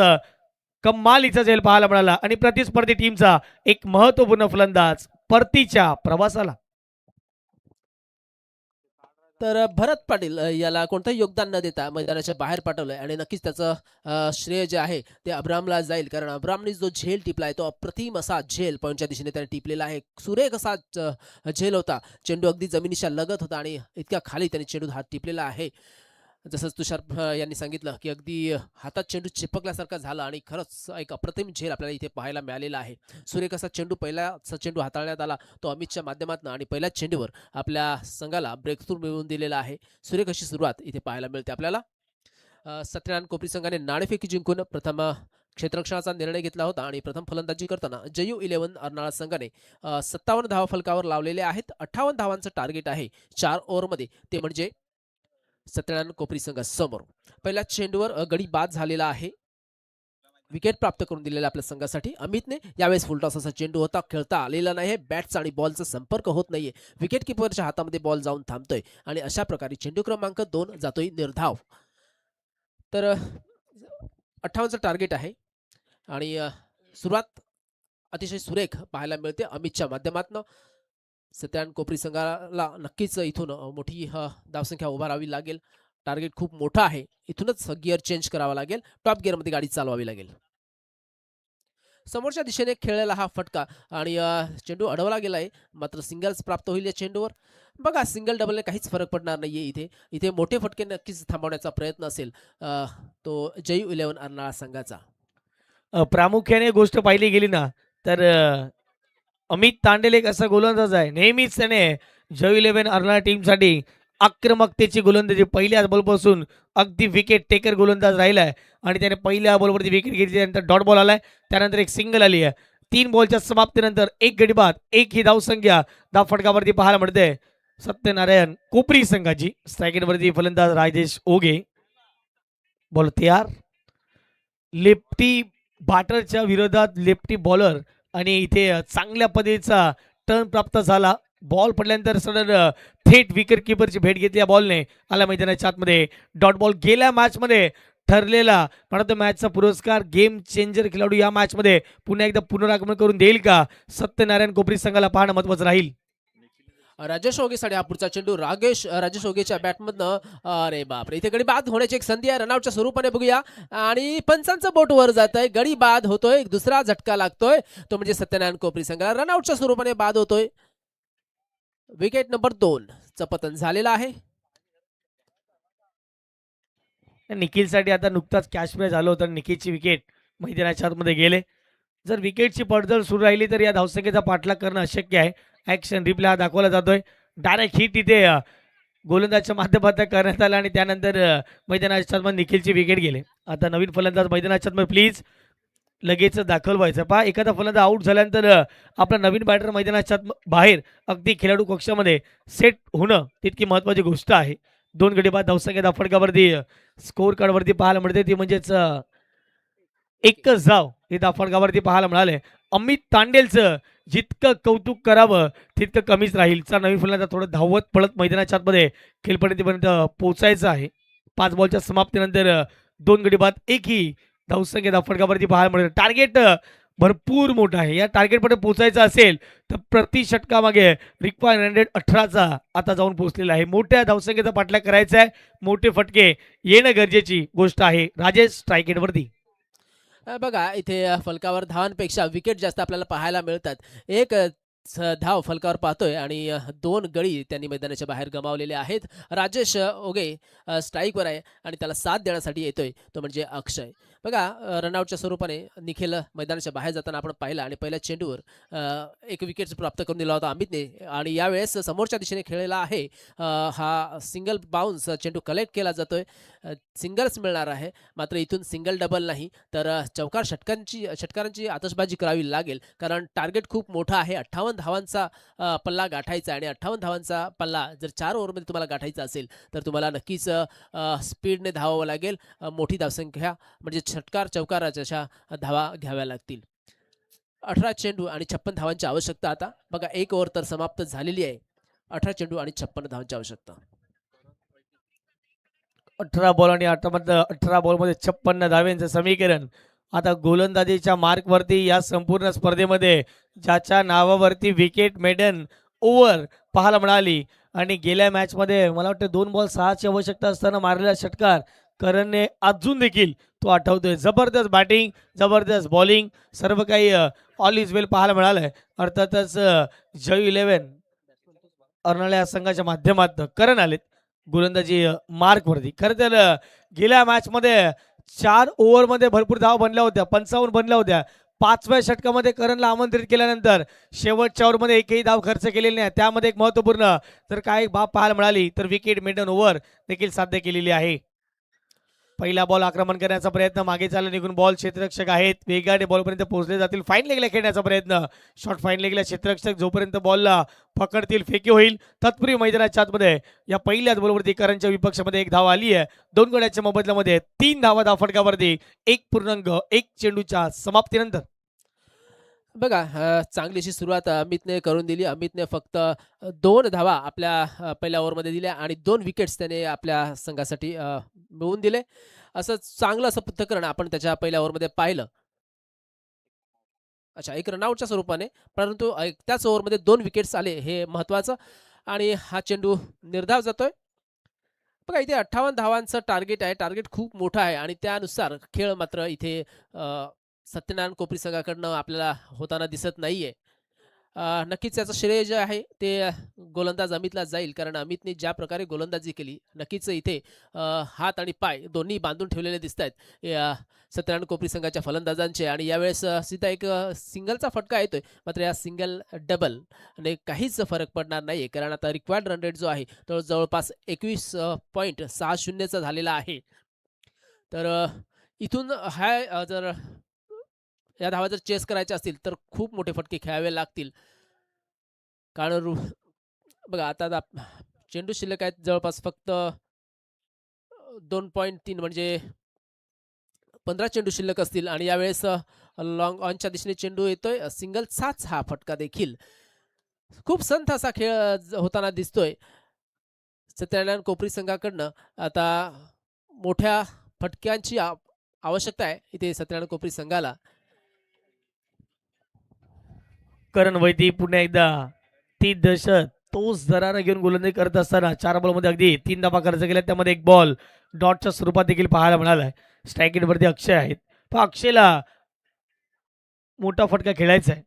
कमालीचा झेल पाहायला मिळाला आणि प्रतिस्पर्धी टीमचा एक महत्वपूर्ण फलंदाज परतीच्या प्रवासाला. तर भरत पाटील याला कोणतंही योगदान न देता मैदानाच्या बाहेर पाठवलंय आणि नक्कीच त्याचं श्रेय जे आहे ते अब्रामला जाईल, कारण अब्रामने जो झेल टिपलाय तो अप्रतिम असा झेल पॉईंटच्या दिशेने त्याने टिपलेला आहे. सुरेख असा झेल होता. चेंडू अगदी जमिनीच्या लगत होता आणि इतक्या खाली त्याने चेंडू हात टिपलेला आहे. जसंच तुषार यांनी सांगितलं की अगदी हातात चेंडू चिपकल्यासारखा झाला आणि खरंच एक अप्रतिम झेल आपल्याला इथे पाहायला मिळालेला आहे. सुरेख असा चेंडू पहिलाचा चेंडू हाताळण्यात आला तो अमितच्या माध्यमातून आणि पहिल्याच चेंडूवर आपल्या संघाला ब्रेकथ्रू मिळवून दिलेला आहे. सुरेख अशी सुरुवात इथे पाहायला मिळते आपल्याला. सत्यनारायण कोपरी संघाने नाणेफेकी जिंकून प्रथम क्षेत्ररक्षणाचा निर्णय घेतला होता आणि प्रथम फलंदाजी करताना जयू 11 अर्नाळा संघाने 57 धावा फलकावर लावलेले आहेत. 58 धावांचं टार्गेट आहे 4 ओव्हरमध्ये ते म्हणजे सत्यनारायण कोपरी संघासमोर. पहिल्या चेंडूवर गडी बाद झालेला आहे. विकेट प्राप्त करून दिलेला आपल्या संघासाठी अमितने. यावेळेस फुलटॉस असा चेंडू होता, खेळता आलेला नाही. बॅट्स आणि बॉलचा संपर्क होत नाहीये. विकेट किपरच्या हातामध्ये बॉल जाऊन थांबतोय आणि अशा प्रकारे चेंडू क्रमांक 2 जातोय निर्धाव. तर 58चं टार्गेट आहे आणि सुरुवात अतिशय सुरेख पाहायला मिळते अमितच्या माध्यमातून. सत्यनारायण कोपरी संघाला नक्कीच इथून मोठी धावसंख्या उभारावी लागेल. टार्गेट खूप मोठा आहे. इथूनच गिअर चेंज करावा लागेल. टॉप गिअरमध्ये गाडी चालवावी लागेल. समोरच्या दिशेने खेळलेला हा फटका आणि चेंडू अडवला गेला आहे, मात्र सिंगल्स प्राप्त होईल या चेंडूवर. बघा, सिंगल डबलने काहीच फरक पडणार नाहीये. इथे मोठे फटके नक्कीच थांबवण्याचा प्रयत्न असेल तो जयू 11 अर्नाळा संघाचा. प्रामुख्याने गोष्ट पाहिली गेली ना तर अमित तांडेल एक असा गोलंदाज आहे, नेहमीच त्याने जयू 11 अर्नाळा टीमसाठी आक्रमकतेची गोलंदाजी पहिल्याच बॉलपासून अगदी विकेट टेकर गोलंदाज राहिलाय आणि त्याने पहिल्या बॉलवरती विकेट घेतली. त्यानंतर डॉट बॉल आलाय, त्यानंतर एक सिंगल आली आहे. 3 बॉलच्या समाप्तीनंतर 1 गडी बाद, 1 ही धावसंख्या धाव फटकावरती पाहायला मिळते. सत्यनारायण कोपरी संघाची. स्ट्रायकेटवरती फलंदाज राजेश ओगे. बॉल तयार. लेफ्टी बॅटरच्या विरोधात लेफ्टी बॉलर आणि इथे चांगल्या पद्धतीचा टर्न प्राप्त झाला. बॉल पडल्यानंतर सडन थेट विकेट किपरची भेट घेतली या बॉलने. आला मैदानाच्या आतमध्ये. Dot ball. गेल्या मॅचमध्ये ठरलेला म्हणतो मॅचचा पुरस्कार गेम चेंजर खेळाडू या मॅचमध्ये पुन्हा एकदा पुनरागमन करून देईल का? सत्यनारायण कोपरी संघाला पाहणं महत्वाचं राहील. राजेश ओगेसाठी हा पुढचा चेंडू. राजेश ओगेच्या बॅटमधनं, अरे बापरे, इथे गडी बाद होण्याची एक संधी आहे. रनआउटच्या स्वरूपाने बघूया आणि पंचांचं बोट वर जात आहे. गडी बाद होतोय. दुसरा झटका लागतोय, तो म्हणजे सत्यनारायण कोपरी संघाला. रनआउटच्या स्वरूपाने बाद होतोय. विकेट नंबर 2 चं पतन झालेलं आहे. निखिलसाठी आता नुकताच कॅश प्राईज आलं होतं. निखिलची विकेट मैदानाच्या आतमध्ये गेले. जर विकेटची पडझड सुरू राहिली तर या धावसंख्येचा पाठलाग करणं अशक्य आहे. ॲक्शन रिप्ले हा दाखवला जातोय. डायरेक्ट हिट इथे गोलंदाजच्या माध्यमातून करण्यात आला आणि त्यानंतर मैदानाच्या आतमध्ये निखिलची विकेट गेले. आता नवीन फलंदाज मैदानाच्या आतमध्ये प्लीज लगेच दाखल व्हायचं. पहा, एखादा फलंदाज आऊट झाल्यानंतर आपला नवीन बॅटर मैदानाच्या बाहेर अगदी खेळाडू कक्षामध्ये सेट होणं तितकी महत्त्वाची गोष्ट आहे. 2 गडी बाद धावसंख्या फटकावरती स्कोअर कार्डवरती पाहायला मिळते, ती म्हणजेच एकच धाव इथं फटकावरती पाहायला मिळाले. अमित तांडेलचं जितकं कौतुक करावं तितकं कमीच राहील. चा नवीन फलंदाज थोडं धावत पळत मैदानाच्या आतमध्ये खेळपट्टीपर्यंत पोहोचायचं आहे. 5 बॉलच्या समाप्तीनंतर 2 गडी बाद एकही धावसंख्या फटकावरती पाहायला मिळेल. टार्गेट भरपूर मोठं आहे. या टार्गेटपर्यंत पोहोचायचं असेल तर प्रति षटकामागे रिक्वायरमेंट 18चा आता जाऊन पोहोचलेला आहे. मोठ्या धावसंख्येचा पाठलाग करायचा आहे. मोठे फटके येणं गरजेची गोष्ट आहे. राजेश स्ट्रायकेटवरती. बघा, इथे फलकावर धावांपेक्षा विकेट जास्त आपल्याला पाहायला मिळतात. एक धाव फलकावर पाहतोय आणि 2 गडी त्यांनी मैदानाच्या बाहेर गमावलेले आहेत. राजेश ओगे स्ट्राईकवर आहे आणि त्याला साथ देण्यासाठी येतोय, तो म्हणजे अक्षय. बघा, रनआउटच्या स्वरूपाने निखिल मैदानाच्या बाहेर जाताना आपण पाहिलं आणि पहिल्या चेंडूवर एक विकेट प्राप्त करून दिला होता अमितने आणि यावेळेस समोरच्या दिशेने खेळलेला आहे. हा सिंगल बाउन्स चेंडू कलेक्ट केला जातोय. सिंगल्स मिळणार आहे, मात्र इथून सिंगल डबल नाही तर चौकार षटकारांची आतषबाजी करावी लागेल, कारण टार्गेट खूप मोठा आहे. 58 धावांचा पल्ला गाठायचा आणि 58 धावांचा पल्ला जर 4 ओव्हरमध्ये तुम्हाला गाठायचा असेल तर तुम्हाला नक्कीच स्पीडने धावावं लागेल. मोठी धावसंख्या म्हणजे षटकार चौकाराच्या अशा धावा घ्याव्या लागतील. 18 चेंडू आणि 56 धावांची आवश्यकता. आता बघा, 1 ओव्हर तर समाप्त झालेली आहे. 18 चेंडू आणि 56 धावांची आवश्यकता. 18 बॉल आणि 18 बॉलमध्ये 56 धाव्यांचं समीकरण. आता गोलंदाजीच्या मार्कवरती या संपूर्ण स्पर्धेमध्ये ज्याच्या नावावरती विकेट मेडन ओव्हर पाहायला मिळाली आणि गेल्या मॅचमध्ये मला वाटतं 2 बॉल 6ची आवश्यकता असताना मारलेला षटकार करणने अजून देखील तो आठवतोय. जबरदस्त बॅटिंग, जबरदस्त बॉलिंग, सर्व काही ऑल इज वेल पाहायला मिळालंय. अर्थातच जय 11 अर्नाळा या संघाच्या माध्यमातून करण आलेत गोलंदाजी मार्कवरती. खरं तर गेल्या मॅचमध्ये 4 ओव्हरमध्ये भरपूर धावा बनल्या होत्या, 55 बनल्या होत्या. 5व्या षटकामध्ये करणला आमंत्रित केल्यानंतर शेवटच्या ओव्हरमध्ये एकही धाव खर्च केलेली नाही. त्यामध्ये एक महत्त्वपूर्ण जर काही बाब पाहायला मिळाली तर विकेट मेडन ओव्हर देखील साध्य केलेली आहे. पहिला बॉल आक्रमण करण्याचा प्रयत्न, मागे चालला निघून बॉल. क्षेत्ररक्षक आहेत, वेगाने बॉलपर्यंत पोहोचले जातील. फाईन लेगला खेळण्याचा प्रयत्न, शॉर्ट फाईन लेगला क्षेत्ररक्षक जोपर्यंत बॉलला पकडतील फेकी होईल. तत्पूर्वी मैदानाच्या आतमध्ये या पहिल्याच बॉलवरती करणच्या विपक्षामध्ये 1 धाव आली आहे. 2 गड्याच्या मोबदल्यामध्ये 3 धावा धावफटकावरती 1.1 चेंडूच्या समाप्तीनंतर. बघा, चांगलीशी सुरुवात अमितने करून दिली. अमितने फक्त 2 धावा आपल्या पहिल्या ओव्हरमध्ये दिल्या आणि 2 विकेट्स त्याने आपल्या संघासाठी मिळवून दिले. असं चांगलं असं पृथक्करण आपण त्याच्या पहिल्या ओव्हरमध्ये पाहिलं. अच्छा, एक रनआउटच्या स्वरूपाने, परंतु त्याच ओव्हरमध्ये 2 विकेट्स आले, हे महत्त्वाचं. आणि हा चेंडू निर्धाव जातोय. बघा, इथे 58 धावांचं टार्गेट आहे. टार्गेट खूप मोठं आहे आणि त्यानुसार खेळ मात्र इथे सत्यनारायण कोपरी संघाकडनं आपल्याला होताना दिसत नाहीये. नक्कीच याचं श्रेय जे आहे ते गोलंदाज अमितला जाईल, कारण अमितने ज्या प्रकारे गोलंदाजी केली, नक्कीच इथे हात आणि पाय दोन्ही बांधून ठेवलेले दिसत आहेत सत्यनारायण कोपरी संघाच्या फलंदाजांचे. आणि यावेळेस सीधा एक सिंगलचा फटका येतोय, मात्र या सिंगल डबल आणि काहीच फरक पडणार नाही, कारण आता रिक्वायर्ड रन रेट जो आहे तो जवळपास 21.60चा झालेला आहे. तर इथून हा जर या धावा जर चेस करायच्या असतील तर खूप मोठे फटके खेळावे लागतील, कारण बघा आता चेंडू शिल्लक आहेत जवळपास फक्त 2.3 म्हणजे 15 चेंडू शिल्लक असतील आणि यावेळेस लॉंग ऑनच्या दिशेने चेंडू येतोय. सिंगलचाच हा फटका देखील खूप संथ असा खेळ होताना दिसतोय सत्यनारायण कोपरी संघाकडनं. आता मोठ्या फटक्यांची आवश्यकता आहे इथे सत्यनारायण कोपरी संघाला. करण वैदी पुन्हा एकदा ती दहशत तोच दरारा घेऊन गोलंदाजी करत असताना 4 बॉलमध्ये अगदी 3 धावा खर्च केल्या. त्यामध्ये एक बॉल डॉटच्या स्वरूपात देखील पाहायला मिळालाय. स्ट्राईक रेटवरती अक्षय आहेत. पण अक्षयला मोठा फटका खेळायचा आहे.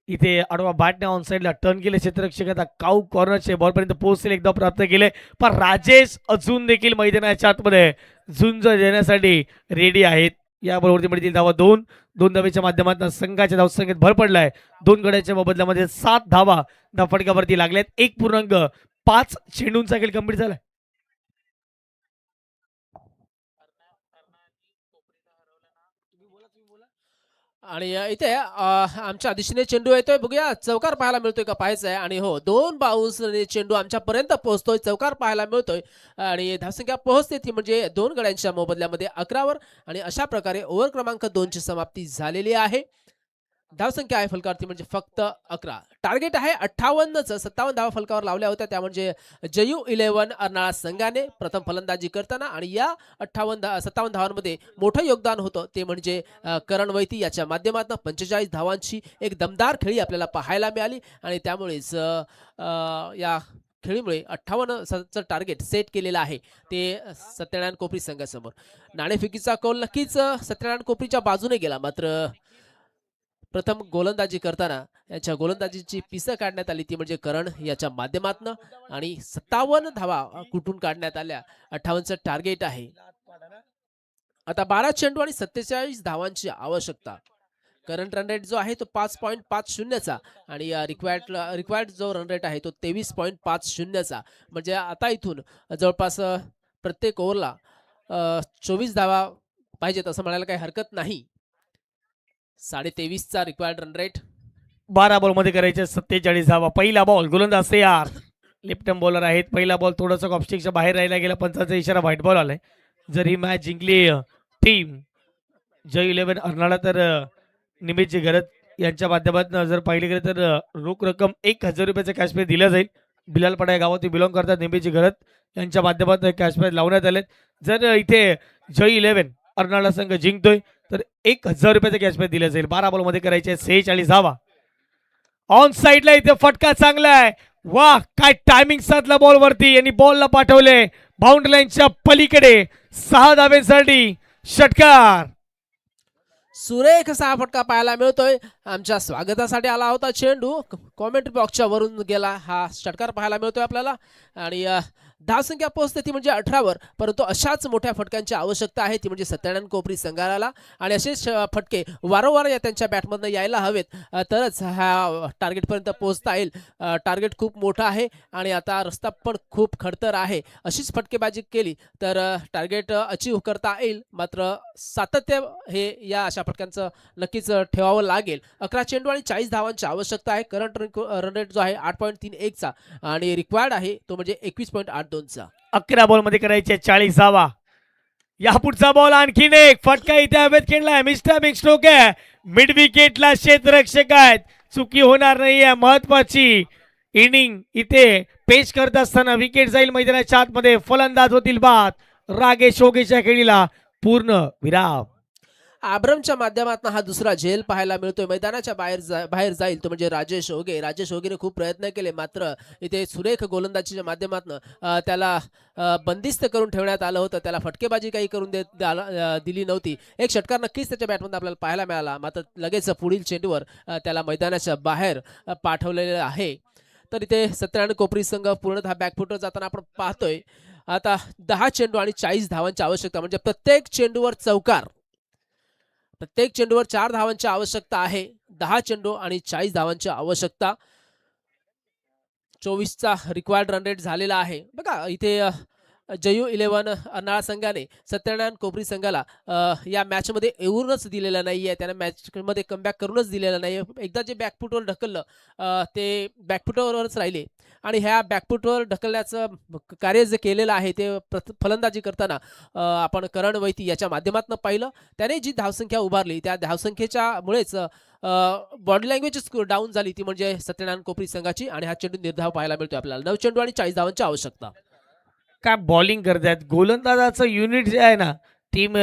इथे आडवा बॅटने ऑन साईडला टर्न केले क्षेत्ररक्षक. आता काऊ कॉर्नरचे बॉलपर्यंत पोहोचतील एकदा प्राप्त केले. पण राजेश अजून देखील मैदानाच्या आतमध्ये झुंज देण्यासाठी रेडी आहेत. या बरोबरती मिळतील धावा 2 धावेच्या माध्यमातून संघाच्या धावसंख्येत भर पडलाय. 2 गड्याच्या मोबदल्यामध्ये 7 धावा फटक्यावरती लागल्यात. 1.5 चेंडूंचा खेळ कंप्लीट झालाय. आणि इथे आमच्या दिशेने चेंडू येतोय. बघूया चौकार पाहायला मिळतोय का पाहायचं आहे. आणि हो 2 बाउन्स चेंडू आमच्यापर्यंत पोहोचतोय. चौकार पाहायला मिळतोय आणि धावसंख्या पोहोचते ती म्हणजे 2 गड्यांच्या मोबदल्यामध्ये 11 आणि अशा प्रकारे ओव्हर क्रमांक 2 ची समाप्ती झालेली आहे. धावसंख्या आहे फलकावरती म्हणजे फक्त 11. टार्गेट आहे 58चं. 57 धावा फलकावर लावल्या होत्या त्या म्हणजे जयू 11 अर्नाळा संघाने प्रथम फलंदाजी करताना. आणि या 57 धावांमध्ये मोठं योगदान होतं ते म्हणजे करण वैती याच्या माध्यमातून 45 धावांची एक दमदार खेळी आपल्याला पाहायला मिळाली. आणि त्यामुळेच या खेळीमुळे 58चं टार्गेट सेट केलेलं आहे ते सत्यनारायण कोपरी संघासमोर. नाणेफेकीचा कौल नक्कीच सत्यनारायण कोपरीच्या बाजूने गेला. मात्र प्रथम गोलंदाजी करताना याच्या गोलंदाजीची पिसं काढण्यात आली ती म्हणजे करण याच्या माध्यमातून. आणि 57 धावा कुठून काढण्यात आल्या. 58चं टार्गेट आहे. आता 12 चेंडू आणि 47 धावांची आवश्यकता. करंट रन रेट जो आहे तो 5.50चा आणि रिक्वायर्ड जो रन रेट आहे तो 23.50चा. म्हणजे आता इथून जवळपास प्रत्येक ओव्हरला 24 धावा पाहिजेत असं म्हणायला काही हरकत नाही. 23.5चा रिक्वायर्ड रन रेट. 12 बॉलमध्ये करायचे 47 धावा. पहिला बॉल गोलंदाज तयार. लेफ्ट हँड बॉलर आहेत. पहिला बॉल थोडासा ऑफस्टिकच्या बाहेर राहिला गेला. पंचाचा इशारा व्हाईट बॉल आलाय. जर ही मॅच जिंकली टीम जय 11 अर्नाळा तर निमितजी घरत यांच्या माध्यमातून जर पाहिली गेली तर रोख रक्कम 1000 रुपयाचा कॅश प्राइज दिला जाईल. बिलालपाडा या गावात बिलॉंग करतात निमितजी घरत यांच्या माध्यमातून कॅश प्राइज लावण्यात आले. जर इथे जय 11 अर्नाळा संघ जिंकतोय तर 1000 रुपयाचा कॅश प्राइज दिला जाईल. 12 बॉलमध्ये करायचे 46 धावा. ऑन साईडला इथे फटका चांगला आहे. वाह काय टायमिंग साधला बॉलवरती आणि बॉलला पाठवले बाउंड्री लाईनच्या पलीकडे. 6 धाब्यांसाठी षटकार. सुरेख असा फटका पाहायला मिळतोय. आमच्या स्वागतासाठी आला होता चेंडू. कॉमेंट्री बॉक्सच्या वरून गेला हा षटकार पाहायला मिळतोय आपल्याला. आणि धावसंख्या पोहोचते ती म्हणजे 18वर. परंतु अशाच मोठ्या फटक्यांची आवश्यकता आहे ती म्हणजे सत्यनारायण कोपरी संघाला. आणि असेच फटके वारंवार या त्यांच्या बॅटमधनं यायला हवेत तरच ह्या टार्गेटपर्यंत पोहोचता येईल. टार्गेट खूप मोठं आहे आणि आता रस्ता पण खूप खडतर आहे. अशीच फटकेबाजी केली तर टार्गेट अचीव्ह करता येईल. मात्र सातत्य हे या अशा फटक्यांचं नक्कीच ठेवावं लागेल. 11 चेंडू आणि 40 धावांची आवश्यकता आहे. करंट रन रेट जो आहे 8.31चा आणि रिक्वायर्ड आहे तो म्हणजे 21.82चा. 11 बॉलमध्ये करायचे 40 धावा. यापुढचा बॉल आणखीन एक फटका इथे हवेत खेळलाय. मिस्टर बिग स्ट्रोक आहे. मिड विकेटला क्षेत्ररक्षक आहेत. चुकी होणार नाहीये. महत्वाची इनिंग इथे पेश करत असताना विकेट जाईल मैदानाच्या आतमध्ये. फलंदाज होतील बाद. रागेश ओगेच्या खेळीला पूर्ण विराम. आब्रमच्या माध्यमातून हा दुसरा झेल पाहायला मिळतोय. मैदानाच्या बाहेर जाईल तो म्हणजे राजेश ओगेने खूप प्रयत्न केले मात्र इथे सुरेख गोलंदाजीच्या माध्यमातून त्याला बंदिस्त करून ठेवण्यात आलं होतं. त्याला फटकेबाजी काही करून दिली नव्हती. एक षटकार नक्कीच त्याच्या बॅटमधून आपल्याला पाहायला मिळाला. मात्र लगेच पुढील चेंडूवर त्याला मैदानाच्या बाहेर पाठवलेलं आहे. तर इथे सत्यनारायण कोपरी संघ पूर्णतः बॅकफुटवर जाताना आपण पाहतोय. आता 10 चेंडू आणि 40 धावांची आवश्यकता म्हणजे प्रत्येक चेंडूवर चौकार. प्रत्येक चेंडूवर 4 धावांची आवश्यकता आहे. 10 चेंडू आणि 40 धावांची आवश्यकता. 24चा रिक्वायर्ड रन रेट झालेला आहे. बघा इथे जयू 11 अर्नाळा संघाने सत्यनारायण कोपरी संघाला या मॅचमध्ये येऊनच दिलेलं नाहीये. त्याने मॅचमध्ये कमबॅक करूनच दिलेलं नाहीये. एकदा जे बॅकफुटवर ढकललं ते बॅकफुटवरच राहिले आणि ह्या बॅकफुटवर ढकलण्याचं कार्य जे केलेलं आहे ते फलंदाजी करताना आपण करण वैती याच्या माध्यमातून पाहिलं. त्याने जी धावसंख्या उभारली त्या धावसंख्येच्यामुळेच बॉडी लँग्वेज डाऊन झाली ती म्हणजे सत्यनारायण कोपरी संघाची आणि हा चेंडू निर्धाव पाहायला मिळतो आपल्याला. 9 चेंडू आणि 40 धावांची आवश्यकता. काय बॉलिंग करतायत गोलंदाजाचं युनिट जे आहे ना टीम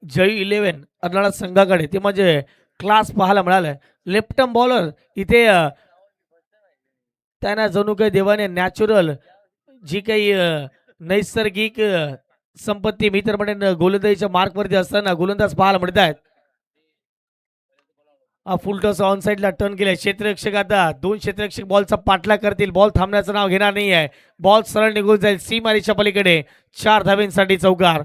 जयू 11 अर्नाळा संघाकडे ते म्हणजे क्लास पाहायला मिळालाय. लेफ्ट आर्म बॉलर इथे त्यांना जणू काही देवाने नॅचरल जी काही नैसर्गिक संपत्ती मी तर म्हणेन गोलंदाजीच्या मार्कवरती असताना गोलंदाज पाहायला मिळत आहेत. फुल टॉस ऑन साईडला टर्न केलाय. क्षेत्ररक्षक आता 2 क्षेत्ररक्षक बॉलचा पाठलाग करतील. बॉल थांबण्याचं नाव घेणार नाही आहे. बॉल सरळ निघून जाईल सीमारेषा पलीकडे. 4 धावेंसाठी चौकार.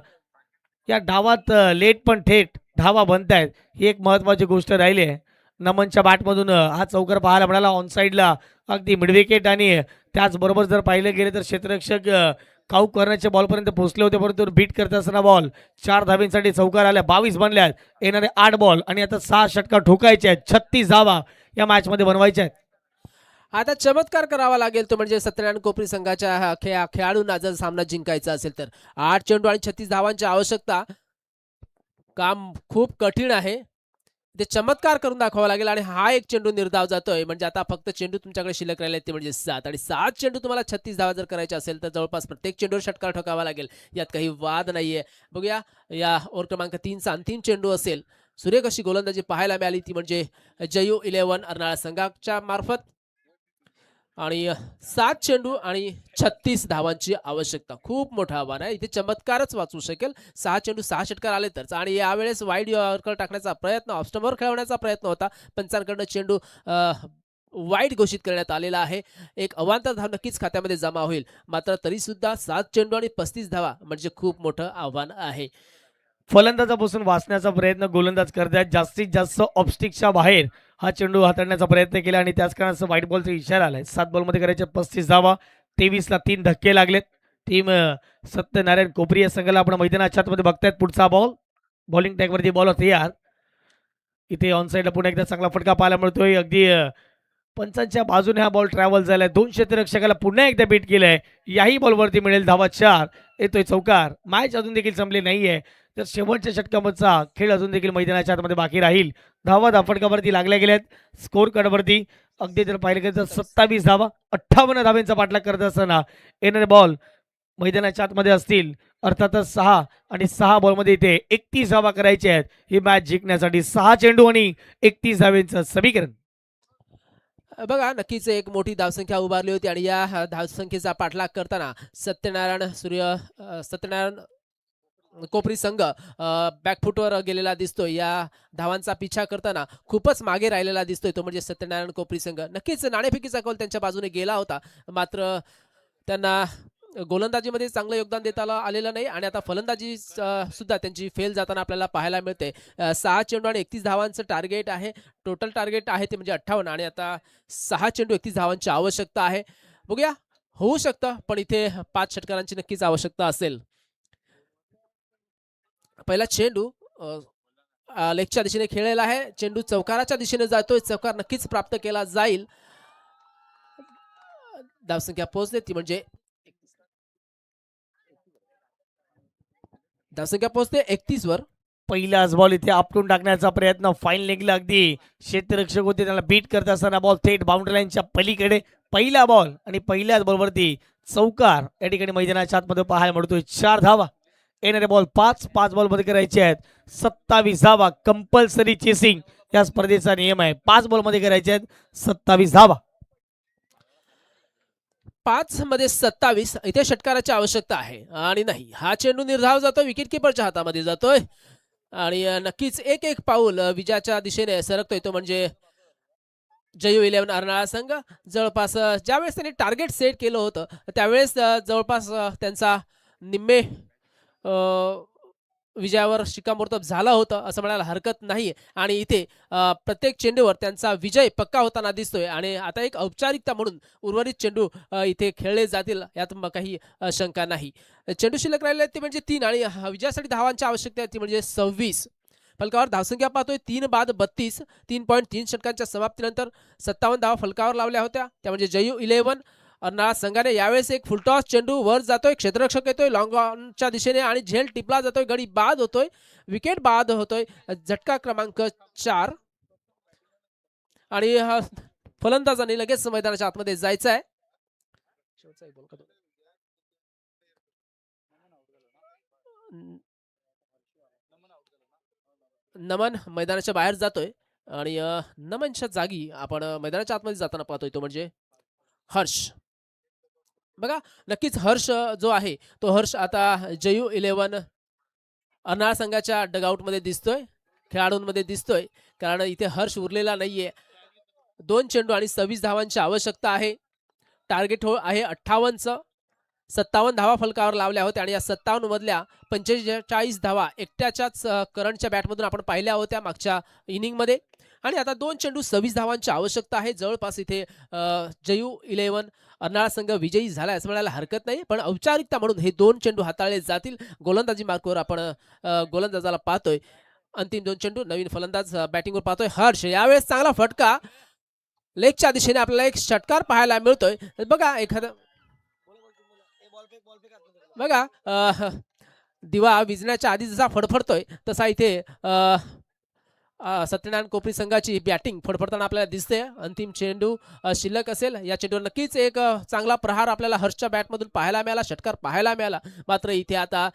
या डावात लेट पण थेट धावा बनतायत ही एक महत्वाची गोष्ट राहिली आहे. नमनच्या बॅटमधून हा चौकार पाहायला मिळाला. ऑन साईडला अगदी मिडविकेट आणि त्याचबरोबर जर पाहिलं गेलं तर क्षेत्ररक्षक काऊ करण्याच्या बॉलपर्यंत पोहोचले होते परंतु बीट करत असताना बॉल 4 धावेंसाठी चौकार आल्या. 22 बनल्यात. येणारे 8 बॉल आणि आता 6 षटकार ठोकायचे आहेत. 36 धावा या मॅच मध्ये बनवायच्या आहेत. आता चमत्कार करावा लागेल तो म्हणजे सत्यनारायण कोपरी संघाच्या खेळाडूंना जर सामना जिंकायचा असेल तर 8 चेंडू आणि 36 धावांची आवश्यकता. काम खूप कठीण आहे. ते चमत्कार करून दाखवावा लागेल आणि हा एक चेंडू निर्धाव जातोय म्हणजे आता फक्त चेंडू तुमच्याकडे शिल्लक राहिले ते म्हणजे 7 आणि 7 चेंडू तुम्हाला 36 धावा जर करायचे असेल तर जवळपास प्रत्येक चेंडूवर षटकार ठोकावा लागेल. यात काही वाद नाहीये. बघूया या ओव्हर क्रमांक 3चा अंतिम चेंडू असेल. सुरेख अशी गोलंदाजी पाहायला मिळाली ती म्हणजे जयू 11 अर्नाळा संघाच्या मार्फत आणि 7 चेंडू आणि 36 धावांची आवश्यकता. खूप मोठं आव्हान आहे. इथे चमत्कारच वाचू शकेल. 6 चेंडू 6 षटकार आले तरच आणि यावेळेस वाईड यॉर्कर टाकण्याचा प्रयत्न ऑफस्टंपवर खेळवण्याचा प्रयत्न होता. पंचांकडनं चेंडू वाईड घोषित करण्यात आलेला आहे. एक अवांतर धाव नक्कीच खात्यामध्ये जमा होईल. मात्र तरी सुद्धा 7 चेंडू आणि 35 धावा म्हणजे खूप मोठं आव्हान आहे. फलंदाजापासून वाचण्याचा प्रयत्न गोलंदाज करतात. जास्तीत जास्त ऑब्स्टिकच्या बाहेर हा चेंडू हाताळण्याचा प्रयत्न केला आणि त्याच कारणाचा व्हाईट बॉलचा इशारा आलाय. 7 बॉलमध्ये करायचे 35 धावा. 23ला 3 धक्के लागलेत. टीम सत्यनारायण कोपरी या संघाला आपण मैदानाच्या आतमध्ये बघतायत. पुढचा बॉल बॉलिंग टॅगवरती बॉलर तयार. इथे ऑन साईडला पुन्हा एकदा चांगला फटका पाहायला मिळतोय. अगदी पंचांच्या बाजूने हा बॉल ट्रॅव्हल झालाय. 2 क्षेत्ररक्षकाला पुन्हा एकदा बीट केलंय. याही बॉलवरती मिळेल धावा. 4 येतोय चौकार. मॅच अजून देखील संपली नाहीये तर शेवटच्या षटकांचा खेळ अजून देखील मैदानाच्या आतमध्ये बाकी राहील. धावा धाफटकावरती लागल्या गेल्यात. स्कोर कार्डवरती अगदी जर पाहिलं गेलं तर 27 धावा 58 धावेंचा पाठलाग करत असताना येणारे बॉल मैदानाच्या आतमध्ये असतील अर्थातच 6 आणि 6 बॉलमध्ये इथे 31 धावा करायच्या आहेत ही मॅच जिंकण्यासाठी. 6 चेंडू आणि 31 धावेंचं समीकरण. बघा नक्कीच एक मोठी धावसंख्या उभारली होती आणि या धावसंख्येचा पाठलाग करताना सत्यनारायण कोपरी संघ बॅकफुटवर गेलेला दिसतोय. या धावांचा पिछा करताना खूपच मागे राहिलेला दिसतोय तो म्हणजे सत्यनारायण कोपरी संघ. नक्कीच नाणेफेकीचा कौल त्यांच्या बाजूने गेला होता मात्र त्यांना गोलंदाजीमध्ये चांगलं योगदान देता आलेलं नाही आणि आता फलंदाजी सुद्धा त्यांची फेल जाताना आपल्याला पाहायला मिळते. 6 चेंडू आणि 31 धावांचं टार्गेट आहे. टोटल टार्गेट आहे ते म्हणजे 58 आणि आता 6 चेंडू 31 धावांची आवश्यकता आहे. बघूया होऊ शकतं पण इथे 5 षटकारांची नक्कीच आवश्यकता असेल. पहिला चेंडू लेगच्या दिशेने खेळलेला आहे. चेंडू चौकाराच्या दिशेने जातोय. चौकार नक्कीच प्राप्त केला जाईल. धावसंख्या पोहोचते ती म्हणजे धावसंख्या पोहोचते 31 वर. पहिलाच बॉल इथे आपटून टाकण्याचा प्रयत्न फाईन लेगला अगदी क्षेत्ररक्षक होते त्याला बीट करत असताना बॉल थेट बाउंड्री लाईनच्या पलीकडे. पहिला बॉल आणि पहिल्याच बॉलवरती चौकार या ठिकाणी मैदानाच्या आतमध्ये पाहायला मिळतोय. 4 धावा. येणारे बॉल 5 बॉलमध्ये करायचे आहेत. 27 धावा कंपल्सरी चेसिंग या स्पर्धेचा नियम आहे. 5 बॉलमध्ये करायचे आहेत 27 धावा. 5 मध्ये 27 इथे षटकाराची आवश्यकता आहे आणि नाही हा चेंडू निर्धाव जातो. विकेट किपरच्या हातामध्ये जातोय आणि नक्कीच एक पाऊल विजयाच्या दिशेने सरकतोय तो म्हणजे जयू 11 अर्नाळा संघ. जवळपास ज्यावेळेस त्यांनी टार्गेट सेट केलं होतं त्यावेळेस जवळपास त्यांचा निम्मे विजयावर शिक्कामोर्तब झालं होतं असं म्हणायला हरकत नाही. आणि इथे प्रत्येक चेंडूवर त्यांचा विजय पक्का होताना दिसतोय आणि आता एक औपचारिकता म्हणून उर्वरित चेंडू इथे खेळले जातील यात काही शंका नाही. चेंडू शिल्लक राहिले ते म्हणजे 3 आणि विजयासाठी धावांची आवश्यकता आहे ती म्हणजे 26. फलकावर धावसंख्या पाहतोय 3 बाद 32. 3.3 षटकांच्या समाप्तीनंतर 57 धावा फलकावर लावल्या होत्या त्या म्हणजे जयू 11 अर्नाळा संघाने. यावेळेस एक फुलटॉस चेंडू वर जातोय, क्षेत्ररक्षक येतोय लॉंग ऑनच्या दिशेने आणि झेल टिपला जातोय, गडी बाद होतोय, विकेट बाद होतोय. झटका क्रमांक 4 आणि फलंदाजांनी लगेच मैदानाच्या आतमध्ये जायचं आहे. नमन मैदानाच्या बाहेर जातोय आणि नमनच्या जागी आपण मैदानाच्या आतमध्ये जाताना पाहतोय तो म्हणजे हर्ष. बघा नक्कीच हर्ष जो आहे तो हर्ष आता जयू 11 अर्नाळा संघाच्या डगआउटमध्ये दिसतोय, खेळाडूंमध्ये दिसतोय, कारण इथे हर्ष उरलेला नाहीये. 2 चेंडू आणि 26 धावांची आवश्यकता आहे. टार्गेट आहे 58चं. 57 धावा फलकावर लावल्या होत्या आणि या 57 मधल्या 45 धावा एकट्याच्याच करंटच्या बॅटमधून आपण पाहिल्या होत्या मागच्या इनिंगमध्ये. आणि आता 2 चेंडू 26 धावांची आवश्यकता आहे. जवळपास इथे जयू 11 अर्नाळा संघ विजयी झाला असं म्हणायला हरकत नाही, पण औपचारिकता म्हणून हे 2 चेंडू हाताळले जातील. गोलंदाजी मार्कवर आपण गोलंदाजाला पाहतोय. अंतिम 2 चेंडू. नवीन फलंदाज बॅटिंगवर पाहतोय हर्ष. यावेळेस चांगला फटका लेगच्या दिशेने आपल्याला एक षटकार पाहायला मिळतोय. बघा बघा दिवा विझण्याच्या आधी जसा फडफडतोय तसा इथे सत्यनारायण कोपरी संघाची बॅटिंग फडफडताना आपल्याला दिसते. अंतिम चेंडू शिल्लक असेल. या चेंडूवर नक्कीच एक चांगला प्रहार आपल्याला हर्षच्या बॅटमधून पाहायला मिळाला, षटकार पाहायला मिळाला. मात्र इथे आता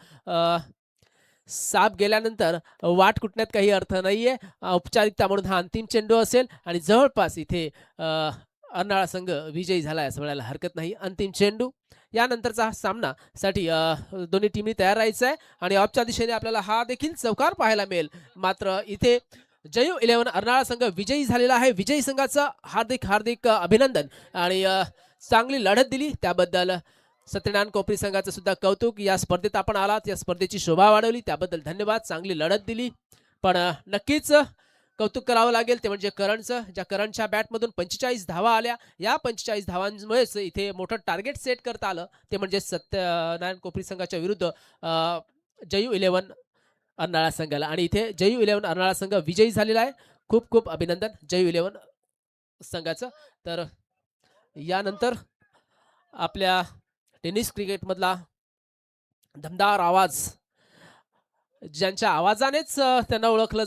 साप गेल्यानंतर वाट कुटण्यात काही अर्थ नाहीये. औपचारिकता म्हणून हा अंतिम चेंडू असेल आणि जवळपास इथे अर्नाळा संघ विजयी झालाय असं म्हणायला हरकत नाही. अंतिम चेंडू. यानंतरचा सामना साठी दोन्ही टीमनी तयार राहायचं आहे आणि ऑफच्या दिशेने आपल्याला हा देखील चौकार पाहायला मिळेल. मात्र इथे जयू 11 अर्नाळा संघ विजयी झालेला आहे. विजयी संघाचं हार्दिक हार्दिक अभिनंदन आणि चांगली लढत दिली त्याबद्दल सत्यनारायण कोपरी संघाचं सुद्धा कौतुक. या स्पर्धेत आपण आलात, या स्पर्धेची शोभा वाढवली त्याबद्दल धन्यवाद. चांगली लढत दिली, पण नक्कीच कौतुक करावं लागेल ते म्हणजे करणचं. ज्या करणच्या बॅटमधून 45 धावा आल्या, या 45 धावांमुळेच इथे मोठं टार्गेट सेट करता आलं ते म्हणजे सत्यनारायण कोपरी संघाच्या विरुद्ध जयू 11 अर्नाळा संघाला. आणि इथे जयू 11 अर्नाळा संघ विजयी झालेला आहे. खूप खूप अभिनंदन जयू 11 संघाचं. तर यानंतर आपल्या टेनिस क्रिकेटमधला दमदार आवाज, ज्यांच्या आवाजानेच त्यांना ओळखलं